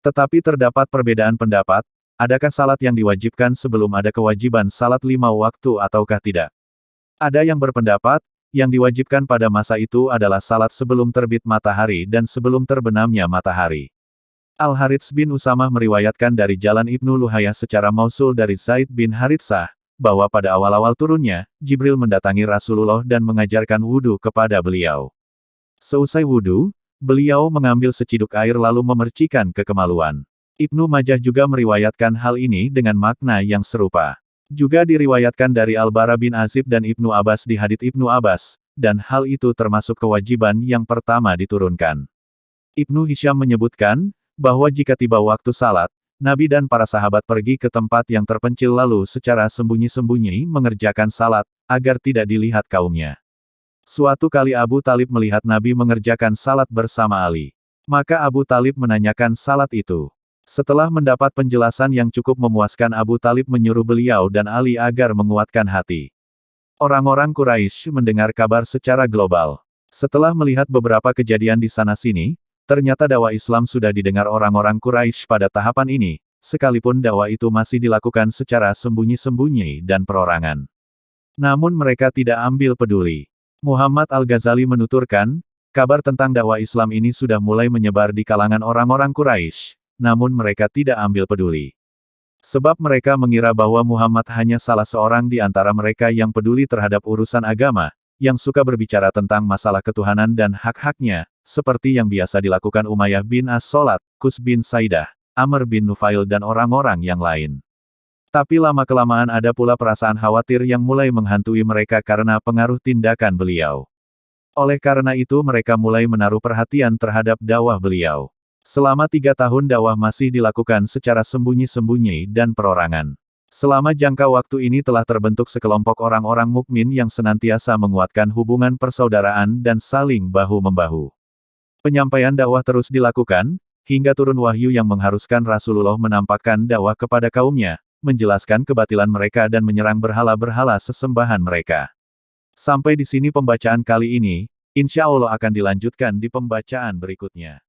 Tetapi terdapat perbedaan pendapat, adakah salat yang diwajibkan sebelum ada kewajiban salat 5 waktu ataukah tidak? Ada yang berpendapat, yang diwajibkan pada masa itu adalah salat sebelum terbit matahari dan sebelum terbenamnya matahari. Al-Harits bin Usamah meriwayatkan dari jalan Ibnu Luhayah secara mausul dari Zaid bin Haritsah, bahwa pada awal-awal turunnya, Jibril mendatangi Rasulullah dan mengajarkan wudhu kepada beliau. Seusai wudhu, beliau mengambil seciduk air lalu memercikan kekemaluan. Ibnu Majah juga meriwayatkan hal ini dengan makna yang serupa. Juga diriwayatkan dari Al-Bara bin Azib dan Ibnu Abbas di hadits Ibnu Abbas, dan hal itu termasuk kewajiban yang pertama diturunkan. Ibnu Hisham menyebutkan, bahwa jika tiba waktu salat, Nabi dan para sahabat pergi ke tempat yang terpencil lalu secara sembunyi-sembunyi mengerjakan salat, agar tidak dilihat kaumnya. Suatu kali Abu Talib melihat Nabi mengerjakan salat bersama Ali. Maka Abu Talib menanyakan salat itu. Setelah mendapat penjelasan yang cukup memuaskan, Abu Talib menyuruh beliau dan Ali agar menguatkan hati. Orang-orang Quraisy mendengar kabar secara global. Setelah melihat beberapa kejadian di sana-sini, ternyata dakwah Islam sudah didengar orang-orang Quraisy pada tahapan ini, sekalipun dakwah itu masih dilakukan secara sembunyi-sembunyi dan perorangan. Namun mereka tidak ambil peduli. Muhammad Al-Ghazali menuturkan, kabar tentang dakwah Islam ini sudah mulai menyebar di kalangan orang-orang Quraisy, namun mereka tidak ambil peduli. Sebab mereka mengira bahwa Muhammad hanya salah seorang di antara mereka yang peduli terhadap urusan agama, yang suka berbicara tentang masalah ketuhanan dan hak-haknya, seperti yang biasa dilakukan Umayyah bin As-Solat, Qus bin Saidah, Amr bin Nufail dan orang-orang yang lain. Tapi lama-kelamaan ada pula perasaan khawatir yang mulai menghantui mereka karena pengaruh tindakan beliau. Oleh karena itu mereka mulai menaruh perhatian terhadap dakwah beliau. Selama 3 tahun dakwah masih dilakukan secara sembunyi-sembunyi dan perorangan. Selama jangka waktu ini telah terbentuk sekelompok orang-orang mukmin yang senantiasa menguatkan hubungan persaudaraan dan saling bahu-membahu. Penyampaian dakwah terus dilakukan, hingga turun wahyu yang mengharuskan Rasulullah menampakkan dakwah kepada kaumnya, menjelaskan kebatilan mereka dan menyerang berhala-berhala sesembahan mereka. Sampai di sini pembacaan kali ini, insya Allah akan dilanjutkan di pembacaan berikutnya.